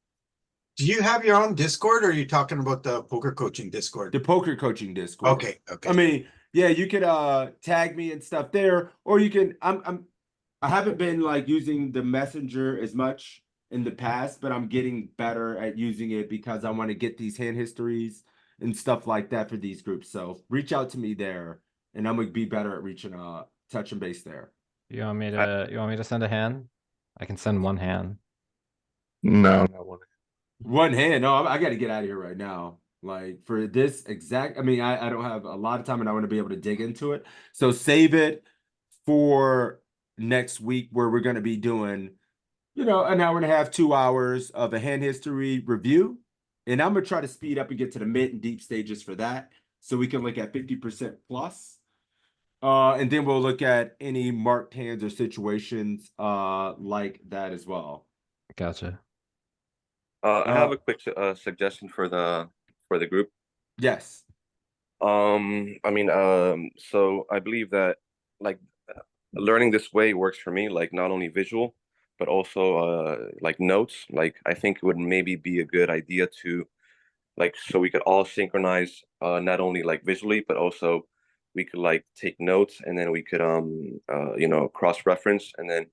Do you have your own Discord, or are you talking about the poker coaching Discord? The poker coaching Discord. Okay. I mean, yeah, you could tag me and stuff there, or you can I haven't been like using the messenger as much in the past, but I'm getting better at using it because I want to get these hand histories and stuff like that for these groups. So reach out to me there, and I'm gonna be better at reaching touch and base there. You want me to send a hand? I can send one hand. No, not one. One hand. No, I got to get out of here right now. Like for this exact, I mean, I don't have a lot of time and I want to be able to dig into it. So save it for next week where we're going to be doing, an hour and a half, 2 hours of a hand history review. And I'm going to try to speed up and get to the mid and deep stages for that. So we can look at 50% plus. And then we'll look at any marked hands or situations like that as well. Gotcha. I have a quick suggestion for the group. Yes. I mean, so I believe that like learning this way works for me, like not only visual, but also like notes. Like I think it would maybe be a good idea to like so we could all synchronize not only like visually, but also we could like take notes and then we could cross-reference and then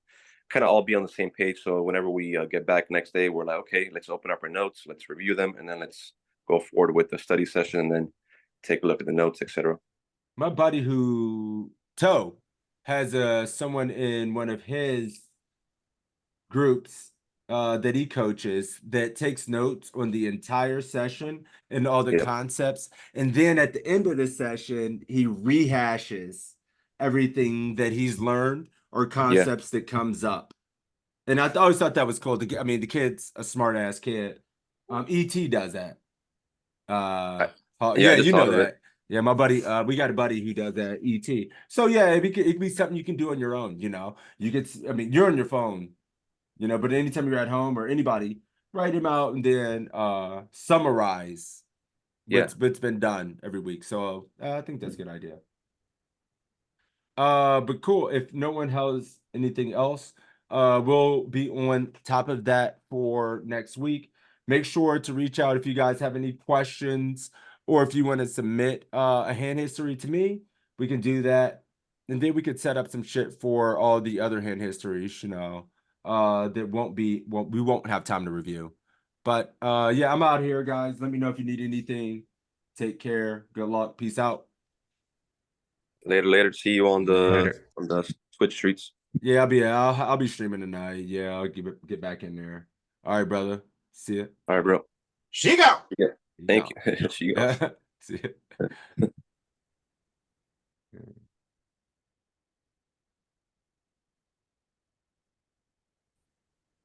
kind of all be on the same page. So whenever we get back next day, we're like, okay, let's open up our notes, let's review them, and then let's go forward with the study session and then take a look at the notes, etc. My buddy Toe has someone in one of his groups that he coaches that takes notes on the entire session and all the concepts. And then at the end of the session, he rehashes everything that he's learned or concepts that comes up. And I always thought that was cool. I mean, the kid's a smart ass kid. ET does that. Yeah, you know that. it. Yeah, my buddy, we got a buddy who does that, ET. So yeah, it could be something you can do on your own, You get, I mean, you're on your phone, but anytime you're at home or anybody, write him out and then summarize what's been done every week. So I think that's a good idea. But cool. If no one has anything else, we'll be on top of that for next week. Make sure to reach out if you guys have any questions or if you want to submit a hand history to me, we can do that. And then we could set up some shit for all the other hand histories, that we won't have time to review. But yeah, I'm out here, guys. Let me know if you need anything. Take care. Good luck. Peace out. Later. See you on Later. the Twitch streets. Yeah, I'll be streaming tonight. Yeah, I'll get back in there. All right, brother. See ya. All right, bro. She go. Yeah. Thank you. See you. Yeah. See ya.